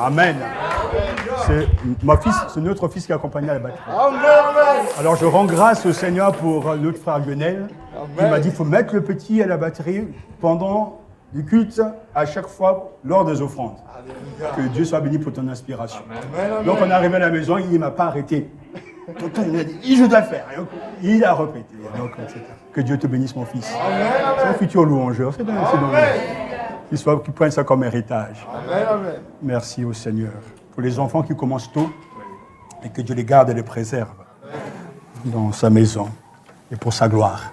Amen. C'est notre fils qui accompagnait à la batterie. Alors je rends grâce au Seigneur pour notre frère Lionel. Il m'a dit qu'il faut mettre le petit à la batterie pendant le culte, à chaque fois, lors des offrandes. Que Dieu soit béni pour ton inspiration. Donc on est arrivé à la maison, il ne m'a pas arrêté. Il a dit, je dois le faire. Il a répété. Donc, que Dieu te bénisse, mon fils. C'est un futur louangeur. C'est dans qu'il prenne ça comme héritage. Merci au Seigneur. Pour les enfants qui commencent tôt, et que Dieu les garde et les préserve dans sa maison et pour sa gloire.